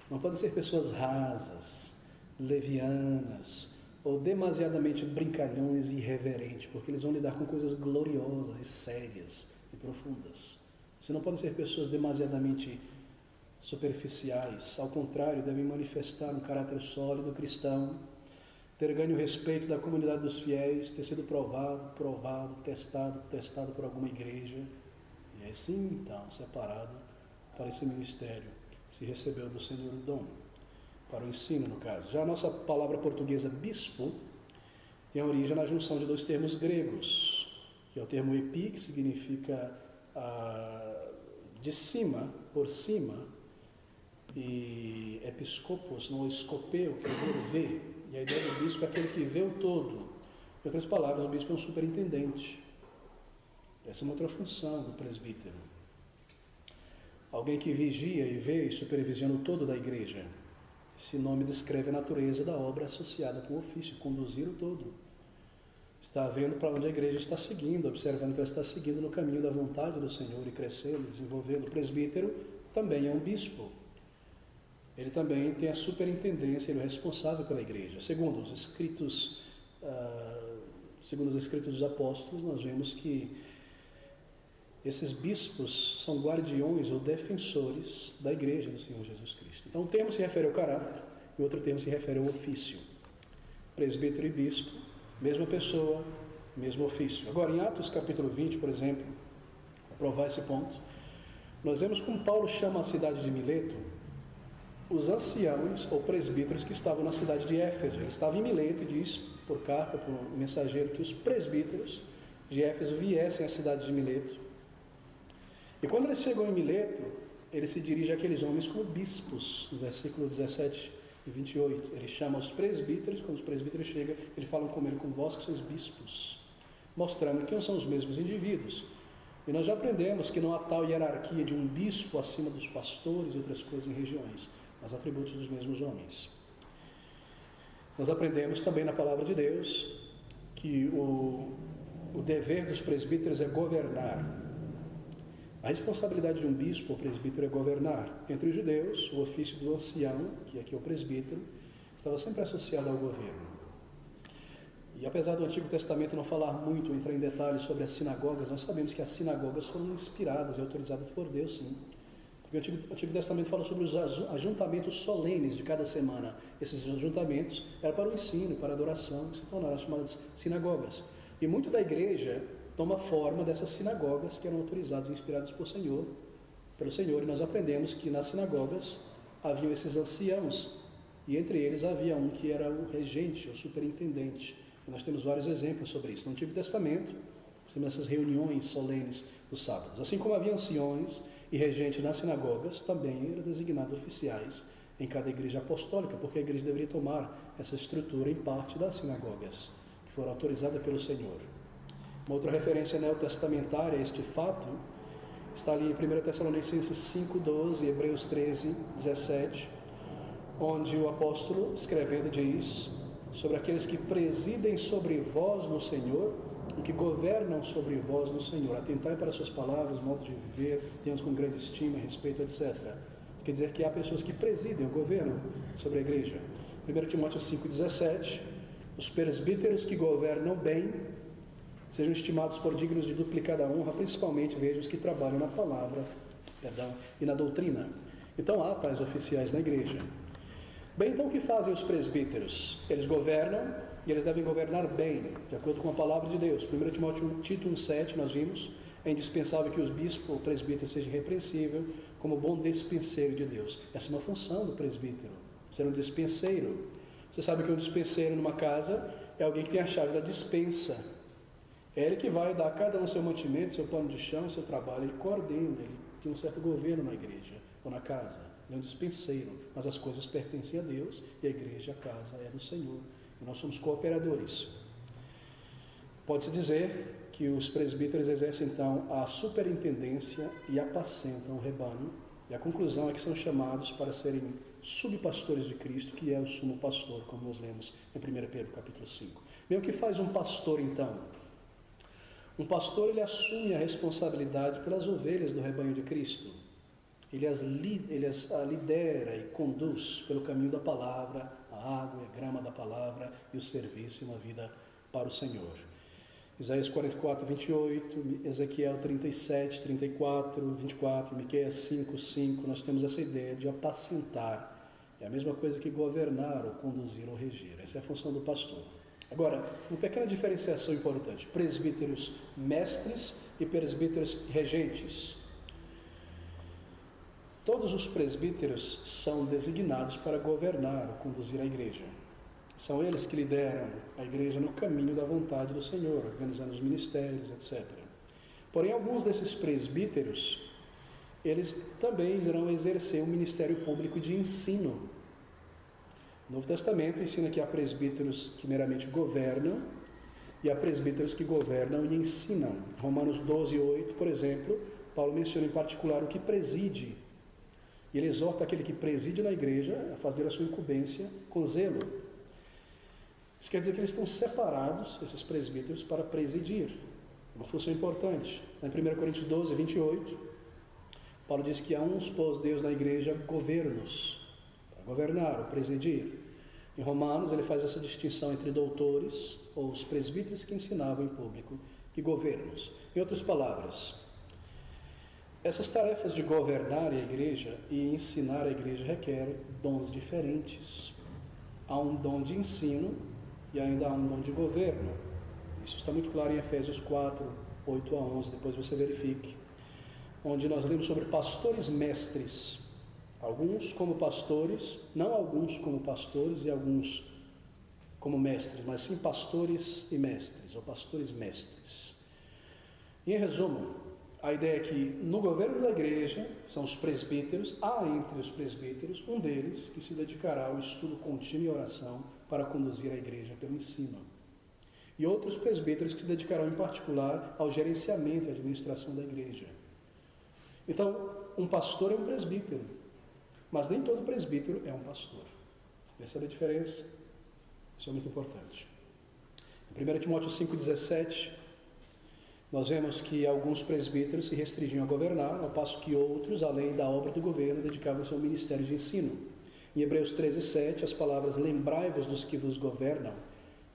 Não podem ser pessoas rasas, levianas ou demasiadamente brincalhões e irreverentes, porque eles vão lidar com coisas gloriosas e sérias e profundas. Você não pode ser pessoas demasiadamente superficiais, ao contrário, devem manifestar um caráter sólido cristão, ter ganho o respeito da comunidade dos fiéis, ter sido provado, testado por alguma igreja, e aí sim, então, separado para esse ministério, se recebeu do Senhor o dom. para o ensino, no caso. Já a nossa palavra portuguesa bispo tem origem na junção de dois termos gregos, que é o termo epi, que significa de cima, por cima, e episcopos, não escopeu, quer dizer ver. E a ideia do bispo é aquele que vê o todo. Em outras palavras, o bispo é um superintendente. Essa é uma outra função do presbítero. Alguém que vigia e vê e supervisiona o todo da igreja. Esse nome descreve a natureza da obra associada com o ofício, conduzir o todo. Está vendo para onde a igreja está seguindo, observando que ela está seguindo no caminho da vontade do Senhor e crescendo, desenvolvendo. O presbítero também é um bispo. Ele também tem a superintendência, ele é responsável pela igreja. Segundo os escritos dos apóstolos, nós vemos que esses bispos são guardiões ou defensores da igreja do Senhor Jesus Cristo. Então, um termo se refere ao caráter e outro termo se refere ao ofício. Presbítero e bispo, mesma pessoa, mesmo ofício. Agora, em Atos capítulo 20, por exemplo, para provar esse ponto, nós vemos como Paulo chama a cidade de Mileto os anciãos ou presbíteros que estavam na cidade de Éfeso. Ele estava em Mileto e diz, por carta, por um mensageiro, que os presbíteros de Éfeso viessem à cidade de Mileto. E quando eles chegam em Mileto, ele se dirige àqueles homens como bispos, no versículo 17 e 28. Ele chama os presbíteros, quando os presbíteros chegam, eles falam com ele, com vós que sois bispos, mostrando que não são os mesmos indivíduos. E nós já aprendemos que não há tal hierarquia de um bispo acima dos pastores e outras coisas em regiões, mas atributos dos mesmos homens. Nós aprendemos também na palavra de Deus que o dever dos presbíteros é governar. A responsabilidade de um bispo ou presbítero é governar. Entre os judeus, o ofício do ancião, que aqui é o presbítero, estava sempre associado ao governo. E apesar do Antigo Testamento não falar muito, entrar em detalhes sobre as sinagogas, nós sabemos que as sinagogas foram inspiradas e autorizadas por Deus, sim. Porque o Antigo Testamento fala sobre os ajuntamentos solenes de cada semana. Esses ajuntamentos eram para o ensino, para a adoração, que se tornaram as chamadas sinagogas. E muito da igreja toma forma dessas sinagogas que eram autorizadas e inspiradas pelo Senhor. E nós aprendemos que nas sinagogas haviam esses anciãos, e entre eles havia um que era o regente, o superintendente. E nós temos vários exemplos sobre isso. No Antigo Testamento, nós temos essas reuniões solenes dos sábados. Assim como havia anciões e regentes nas sinagogas, também eram designados oficiais em cada igreja apostólica, porque a igreja deveria tomar essa estrutura em parte das sinagogas, que foram autorizadas pelo Senhor. Uma outra referência neotestamentária a este fato está ali em 1 Tessalonicenses 5,12 e Hebreus 13,17, onde o apóstolo, escrevendo, diz sobre aqueles que presidem sobre vós no Senhor e que governam sobre vós no Senhor. Atentai para suas palavras, modo de viver, temos com grande estima, respeito, etc. Quer dizer que há pessoas que presidem, governam sobre a igreja. 1 Timóteo 5,17, os presbíteros que governam bem sejam estimados por dignos de duplicada honra, principalmente, veja, os que trabalham na palavra, e na doutrina. Então há tais oficiais na igreja. Bem, então o que fazem os presbíteros? Eles governam e eles devem governar bem, de acordo com a palavra de Deus. 1 Timóteo Tito 1,7, nós vimos, é indispensável que os bispos ou presbíteros sejam irrepreensíveis como bom despenseiro de Deus. Essa é uma função do presbítero, ser um despenseiro. Você sabe que um despenseiro numa casa é alguém que tem a chave da despensa. É ele que vai dar a cada um seu mantimento, seu plano de chão, seu trabalho. Ele coordena, ele tem um certo governo na igreja ou na casa. Ele é um dispenseiro, mas as coisas pertencem a Deus e a igreja, a casa é do Senhor. E nós somos cooperadores. Pode-se dizer que os presbíteros exercem então a superintendência e apacentam o rebanho. E a conclusão é que são chamados para serem subpastores de Cristo, que é o sumo pastor, como nós lemos em 1 Pedro capítulo 5. Bem, o que faz um pastor então? Um pastor, ele assume a responsabilidade pelas ovelhas do rebanho de Cristo. Ele as lidera e conduz pelo caminho da palavra, a água, a grama da palavra e o serviço e uma vida para o Senhor. Isaías 44, 28, Ezequiel 37, 34, 24, Miqueias 5, 5, nós temos essa ideia de apacentar. É a mesma coisa que governar ou conduzir ou regir. Essa é a função do pastor. Agora, uma pequena diferenciação importante: presbíteros mestres e presbíteros regentes. Todos os presbíteros são designados para governar ou conduzir a igreja. São eles que lideram a igreja no caminho da vontade do Senhor, organizando os ministérios, etc. Porém, alguns desses presbíteros, eles também irão exercer um ministério público de ensino. O Novo Testamento ensina que há presbíteros que meramente governam e há presbíteros que governam e ensinam. Romanos 12:8, por exemplo, Paulo menciona em particular o que preside. E ele exorta aquele que preside na igreja a fazer a sua incumbência com zelo. Isso quer dizer que eles estão separados, esses presbíteros, para presidir. Uma função importante. Em 1 Coríntios 12:28, Paulo diz que a uns pôs Deus na igreja governos, para governar ou presidir. Em Romanos, ele faz essa distinção entre doutores, ou os presbíteros que ensinavam em público, e governos. Em outras palavras, essas tarefas de governar a igreja e ensinar a igreja requerem dons diferentes. Há um dom de ensino e ainda há um dom de governo. Isso está muito claro em Efésios 4:8-11, depois você verifique, onde nós lemos sobre pastores mestres. Alguns como pastores, não alguns como pastores e alguns como mestres, mas sim pastores e mestres, ou pastores mestres. Em resumo, a ideia é que no governo da igreja, são os presbíteros, há entre os presbíteros um deles que se dedicará ao estudo contínuo e oração para conduzir a igreja pelo ensino. E outros presbíteros que se dedicarão em particular ao gerenciamento e administração da igreja. Então, um pastor é um presbítero, mas nem todo presbítero é um pastor. Percebe a diferença? Isso é muito importante. Em 1 Timóteo 5,17, nós vemos que alguns presbíteros se restringiam a governar, ao passo que outros, além da obra do governo, dedicavam-se ao ministério de ensino. Em Hebreus 13:7, as palavras "lembrai-vos dos que vos governam".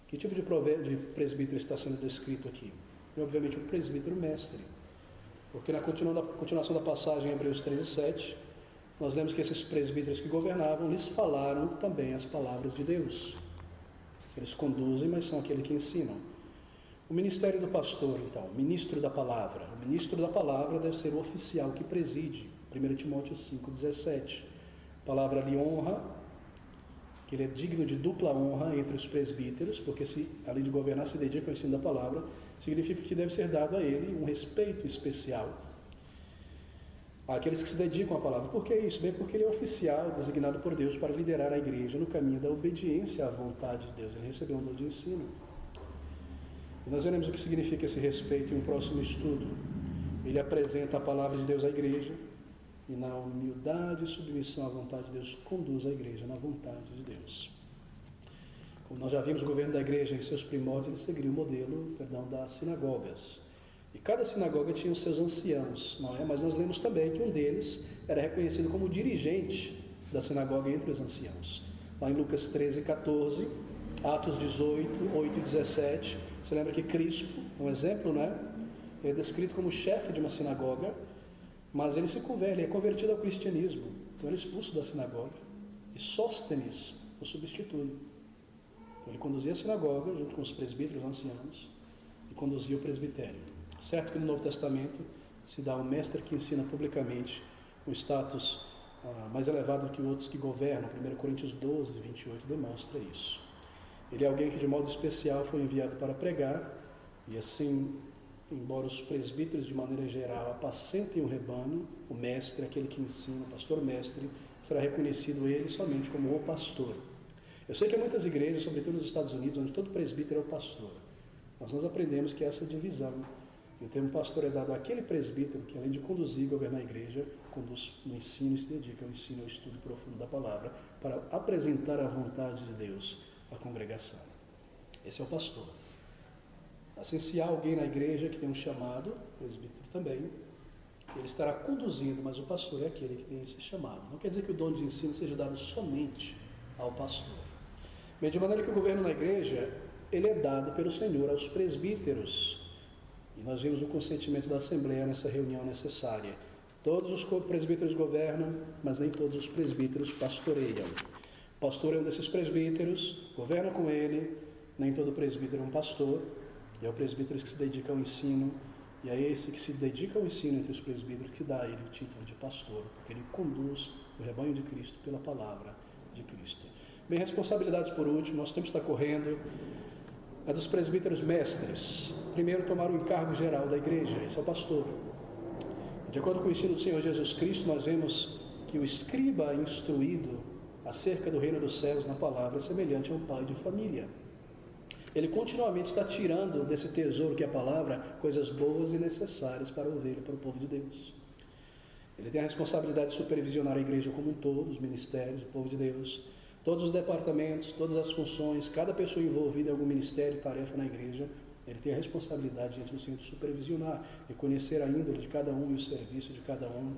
Que tipo de presbítero está sendo descrito aqui? E, obviamente, o presbítero mestre. Porque na continuação da passagem em Hebreus 13:7, nós lemos que esses presbíteros que governavam lhes falaram também as palavras de Deus. Eles conduzem, mas são aqueles que ensinam. O ministério do pastor, então, ministro da palavra. O ministro da palavra deve ser o oficial que preside. 1 Timóteo 5,17. A palavra ali honra, que ele é digno de dupla honra entre os presbíteros, porque se, além de governar, se dedica ao ensino da palavra, significa que deve ser dado a ele um respeito especial. Àqueles que se dedicam à palavra. Por que isso? Bem, porque ele é oficial designado por Deus para liderar a igreja no caminho da obediência à vontade de Deus. Ele recebeu um dom de ensino. E nós veremos o que significa esse respeito em um próximo estudo. Ele apresenta a palavra de Deus à igreja e na humildade e submissão à vontade de Deus conduz a igreja na vontade de Deus. Como nós já vimos, o governo da igreja em seus primórdios, ele seguiu o modelo, das sinagogas. E cada sinagoga tinha os seus anciãos, não é? Mas nós lemos também que um deles era reconhecido como dirigente da sinagoga entre os anciãos. Lá em Lucas 13:14, Atos 18:8-17, você lembra que Crispo, um exemplo, né? Ele é descrito como chefe de uma sinagoga, mas ele se converte, ele é convertido ao cristianismo, então ele é expulso da sinagoga. E Sóstenes o substitui. Então, ele conduzia a sinagoga junto com os presbíteros anciãos e conduzia o presbitério. Certo que no Novo Testamento se dá um mestre que ensina publicamente um status mais elevado que outros que governam. 1 Coríntios 12:28 demonstra isso. Ele é alguém que de modo especial foi enviado para pregar, e assim, embora os presbíteros de maneira geral apacentem o rebanho, o mestre, aquele que ensina, o pastor mestre, será reconhecido ele somente como o pastor. Eu sei que há muitas igrejas, sobretudo nos Estados Unidos, onde todo presbítero é o pastor. Mas nós aprendemos que essa divisão, e o termo pastor é dado àquele presbítero que, além de conduzir e governar a igreja, conduz no ensino e se dedica ao ensino e ao estudo profundo da palavra, para apresentar a vontade de Deus à congregação. Esse é o pastor. Assim, se há alguém na igreja que tem um chamado, presbítero também, ele estará conduzindo, mas o pastor é aquele que tem esse chamado. Não quer dizer que o dom de ensino seja dado somente ao pastor. Bem, de maneira que o governo na igreja, ele é dado pelo Senhor aos presbíteros. E nós vimos o consentimento da Assembleia nessa reunião necessária. Todos os presbíteros governam, mas nem todos os presbíteros pastoreiam. O pastor é um desses presbíteros, governa com ele, nem todo presbítero é um pastor, e é o presbítero que se dedica ao ensino E é esse que se dedica ao ensino entre os presbíteros que dá a ele o título de pastor, porque ele conduz o rebanho de Cristo pela palavra de Cristo. Bem, responsabilidades por último, nosso tempo está correndo. A dos presbíteros mestres. Primeiro, tomar o encargo geral da igreja, esse é o pastor. De acordo com o ensino do Senhor Jesus Cristo, nós vemos que o escriba instruído acerca do reino dos céus na palavra é semelhante a um pai de família. Ele continuamente está tirando desse tesouro que é a palavra coisas boas e necessárias para a ovelha, para o povo de Deus. Ele tem a responsabilidade de supervisionar a igreja como um todo, os ministérios, o povo de Deus, todos os departamentos, todas as funções, cada pessoa envolvida em algum ministério, tarefa na igreja, ele tem a responsabilidade diante do Senhor de supervisionar e conhecer a índole de cada um e o serviço de cada um.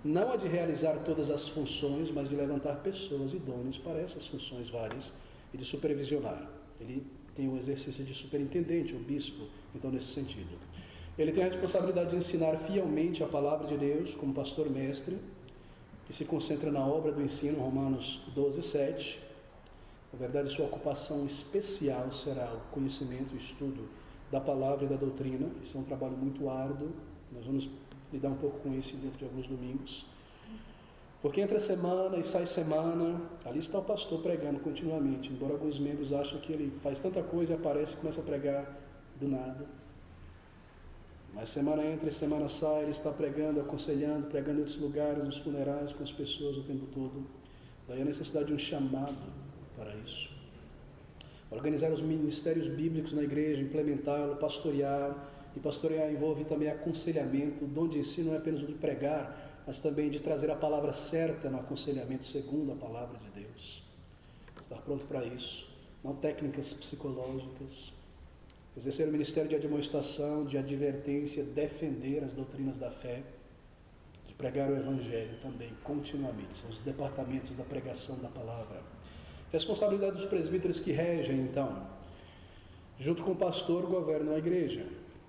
Não a de realizar todas as funções, mas de levantar pessoas idôneas para essas funções várias e de supervisionar. Ele tem o exercício de superintendente, o bispo, então nesse sentido. Ele tem a responsabilidade de ensinar fielmente a palavra de Deus como pastor mestre, que se concentra na obra do ensino, Romanos 12, 7. Na verdade, sua ocupação especial será o conhecimento e estudo da palavra e da doutrina. Isso é um trabalho muito árduo, nós vamos lidar um pouco com isso dentro de alguns domingos. Porque entra semana e sai semana, ali está o pastor pregando continuamente, embora alguns membros achem que ele faz tanta coisa e aparece e começa a pregar do nada. Mas semana entra e semana sai, ele está pregando, aconselhando, pregando em outros lugares, nos funerais, com as pessoas o tempo todo. Daí a necessidade de um chamado para isso. Organizar os ministérios bíblicos na igreja, implementá-lo, pastorear. E pastorear envolve também aconselhamento. O dom de ensino não é apenas o de pregar, mas também de trazer a palavra certa no aconselhamento segundo a palavra de Deus. Estar pronto para isso. Não técnicas psicológicas. Exercer o ministério de admoestação, de advertência, defender as doutrinas da fé, de pregar o evangelho também, continuamente. São os departamentos da pregação da palavra. Responsabilidade dos presbíteros que regem, então. Junto com o pastor, governam a igreja.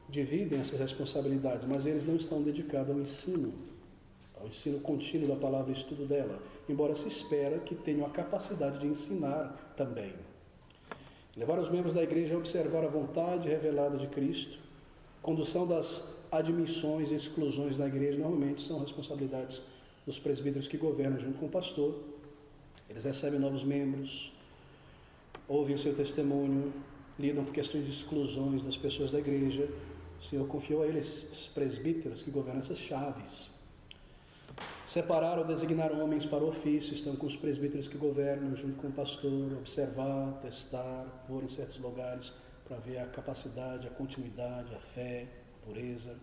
Dividem essas responsabilidades, mas eles não estão dedicados ao ensino contínuo da palavra e estudo dela, embora se espera que tenham a capacidade de ensinar também. Levar os membros da igreja a observar a vontade revelada de Cristo, condução das admissões e exclusões na igreja, normalmente são responsabilidades dos presbíteros que governam junto com o pastor. Eles recebem novos membros, ouvem o seu testemunho, lidam com questões de exclusões das pessoas da igreja. O Senhor confiou a eles, esses presbíteros que governam essas chaves. Separar ou designar homens para o ofício, estão com os presbíteros que governam junto com o pastor, observar, testar, pôr em certos lugares para ver a capacidade, a continuidade, a fé, a pureza.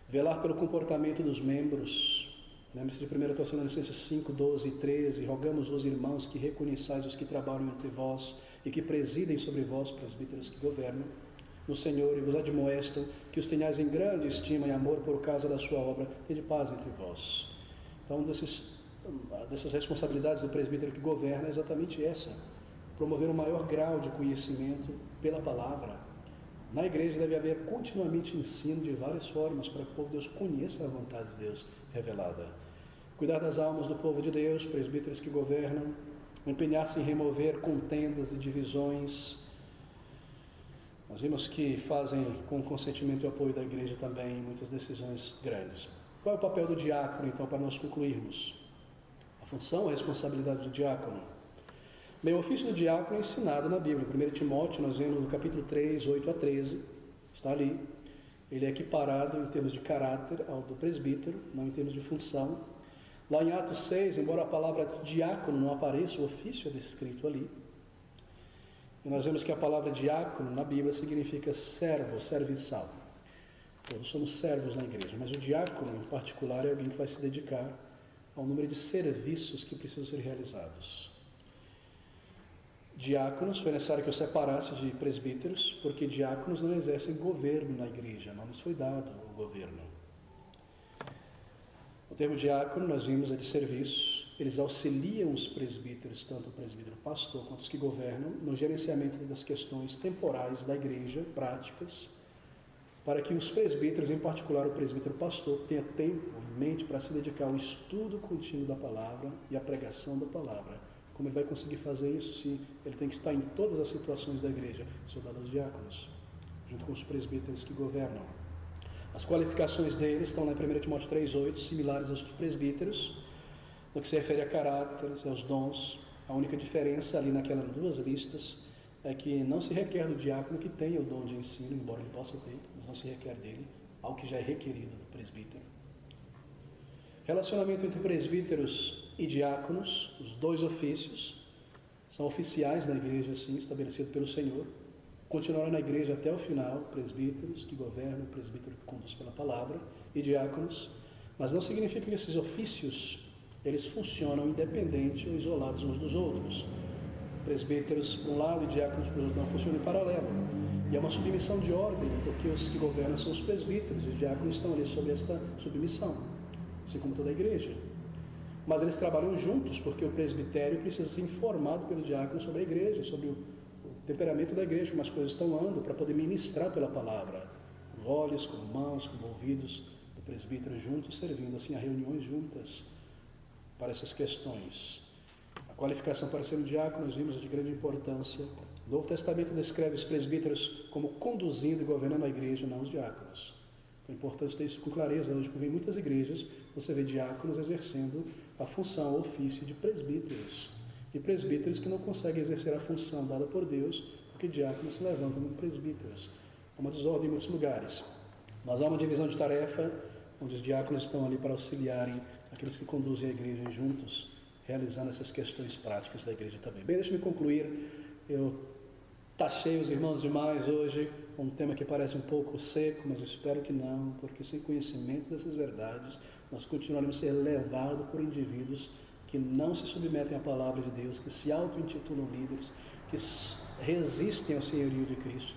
Velar pelo comportamento dos membros. Lembre-se de 1 Tessalonicenses 5, 12 e 13. Rogamos os irmãos que reconheçais os que trabalham entre vós e que presidem sobre vós, presbíteros que governam no Senhor, e vos admoestam que os tenhais em grande estima e amor por causa da sua obra, e de paz entre vós. Então, dessas responsabilidades do presbítero que governa é exatamente essa: promover um maior grau de conhecimento pela palavra. Na igreja deve haver continuamente ensino de várias formas para que o povo de Deus conheça a vontade de Deus revelada. Cuidar das almas do povo de Deus, presbíteros que governam, empenhar-se em remover contendas e divisões. Nós vimos que fazem com o consentimento e apoio da igreja também muitas decisões grandes. Qual é o papel do diácono, então, para nós concluirmos? A função, a responsabilidade do diácono. Bem, o ofício do diácono é ensinado na Bíblia. Em 1 Timóteo, nós vemos no capítulo 3, 8 a 13, está ali. Ele é equiparado em termos de caráter ao do presbítero, não em termos de função. Lá em Atos 6, embora a palavra diácono não apareça, o ofício é descrito ali. E nós vemos que a palavra diácono na Bíblia significa servo, serviçal. Todos somos servos na igreja, mas o diácono em particular é alguém que vai se dedicar ao número de serviços que precisam ser realizados. Diáconos, foi necessário que eu separasse de presbíteros, porque diáconos não exercem governo na igreja, não lhes foi dado o governo. O termo diácono, nós vimos, é de serviço. Eles auxiliam os presbíteros, tanto o presbítero pastor quanto os que governam, no gerenciamento das questões temporais da igreja, práticas, para que os presbíteros, em particular o presbítero pastor, tenha tempo em mente para se dedicar ao estudo contínuo da palavra e à pregação da palavra. Como ele vai conseguir fazer isso se ele tem que estar em todas as situações da igreja, soldado aos diáconos, junto com os presbíteros que governam? As qualificações deles estão lá em 1 Timóteo 3,8, similares aos presbíteros, no que se refere a caráteres, aos dons. A única diferença ali naquelas duas listas é que não se requer do diácono que tenha o dom de ensino, embora ele possa ter, mas não se requer dele, algo que já é requerido do presbítero. Relacionamento entre presbíteros e diáconos, os dois ofícios, são oficiais na igreja, assim, estabelecido pelo Senhor. Continuarão na igreja até o final, presbíteros que governam, presbítero que conduz pela palavra, e diáconos, mas não significa que esses ofícios, eles funcionam independentes ou isolados uns dos outros. Presbíteros por um lado e diáconos por outro, não funcionam em paralelo. E é uma submissão de ordem, porque os que governam são os presbíteros, e os diáconos estão ali sob esta submissão, assim como toda a igreja. Mas eles trabalham juntos, porque o presbitério precisa ser informado pelo diácono sobre a igreja, sobre o temperamento da igreja, como as coisas estão andando, para poder ministrar pela palavra, com olhos, com mãos, com ouvidos do presbítero juntos, servindo assim a reuniões juntas para essas questões. A qualificação para ser um diácono, nós vimos de grande importância. O Novo Testamento descreve os presbíteros como conduzindo e governando a igreja, não os diáconos. É importante ter isso com clareza hoje, porque em muitas igrejas você vê diáconos exercendo a função, o ofício de presbíteros. E presbíteros que não conseguem exercer a função dada por Deus, porque diáconos se levantam como presbíteros. É uma desordem em muitos lugares. Mas há uma divisão de tarefa, onde os diáconos estão ali para auxiliarem aqueles que conduzem a igreja juntos, realizando essas questões práticas da igreja também. Bem, deixe-me concluir. Eu taxei os irmãos demais hoje, um tema que parece um pouco seco, mas eu espero que não, porque sem conhecimento dessas verdades, nós continuaremos a ser levados por indivíduos que não se submetem à palavra de Deus, que se auto-intitulam líderes, que resistem ao senhorio de Cristo.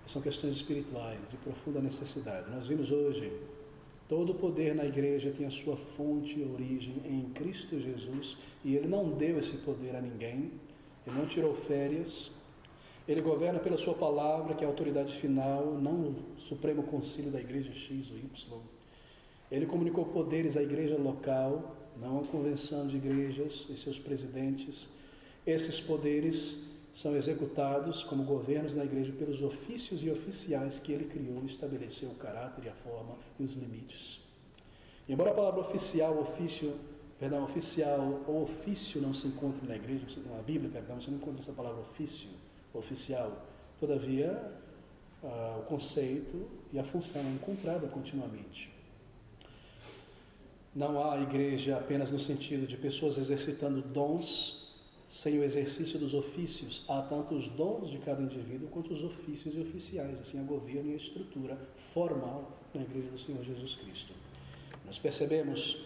São questões espirituais, de profunda necessidade. Nós vimos hoje, todo o poder na igreja tem a sua fonte e origem em Cristo Jesus, e Ele não deu esse poder a ninguém, Ele não tirou férias. Ele governa pela sua palavra, que é a autoridade final, não o Supremo Concílio da igreja X ou Y. Ele comunicou poderes à igreja local, não a convenção de igrejas e seus presidentes. Esses poderes são executados como governos na igreja pelos ofícios e oficiais que ele criou e estabeleceu o caráter e a forma e os limites. Embora a palavra oficial, oficial ou ofício não se encontre na igreja, na Bíblia, você não encontra essa palavra ofício, oficial. Todavia, o conceito e a função é encontrada continuamente. Não há igreja apenas no sentido de pessoas exercitando dons sem o exercício dos ofícios. Há tanto os dons de cada indivíduo quanto os ofícios e oficiais, assim a governo e a estrutura formal na igreja do Senhor Jesus Cristo. Nós percebemos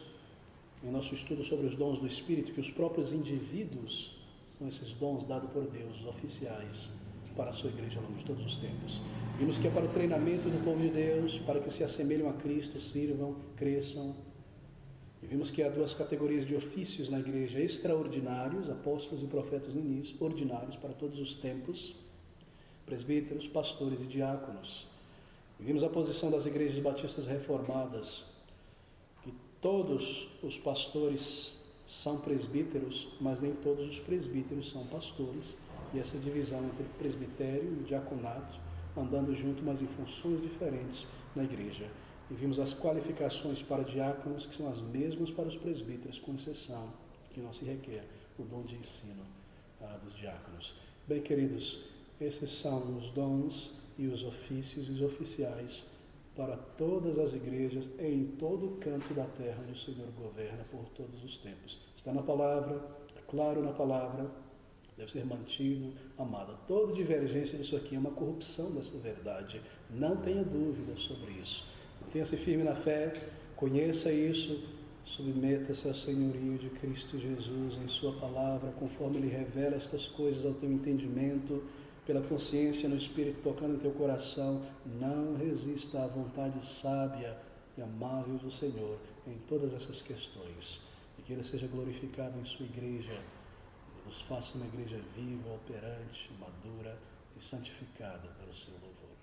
em nosso estudo sobre os dons do Espírito que os próprios indivíduos são esses dons dados por Deus, oficiais, para a sua igreja ao longo de todos os tempos. Vimos que é para o treinamento do povo de Deus, para que se assemelhem a Cristo, sirvam, cresçam. E vimos que há duas categorias de ofícios na igreja: extraordinários, apóstolos e profetas no início, ordinários para todos os tempos, presbíteros, pastores e diáconos. E vimos a posição das igrejas batistas reformadas, que todos os pastores são presbíteros, mas nem todos os presbíteros são pastores, e essa divisão entre presbitério e diaconato, andando junto, mas em funções diferentes na igreja. E vimos as qualificações para diáconos, que são as mesmas para os presbíteros, com exceção que não se requer o dom de ensino dos diáconos. Bem, queridos, esses são os dons e os ofícios e os oficiais para todas as igrejas em todo o canto da terra onde o Senhor governa por todos os tempos. Está na palavra, é claro na palavra, deve ser mantido, amado. Toda divergência disso aqui é uma corrupção dessa verdade. Não tenha dúvida sobre isso. Mantenha-se firme na fé, conheça isso, submeta-se ao senhorio de Cristo Jesus em sua palavra, conforme Ele revela estas coisas ao teu entendimento, pela consciência no Espírito tocando em teu coração. Não resista à vontade sábia e amável do Senhor em todas essas questões. E que Ele seja glorificado em sua igreja, e nos faça uma igreja viva, operante, madura e santificada para o seu louvor.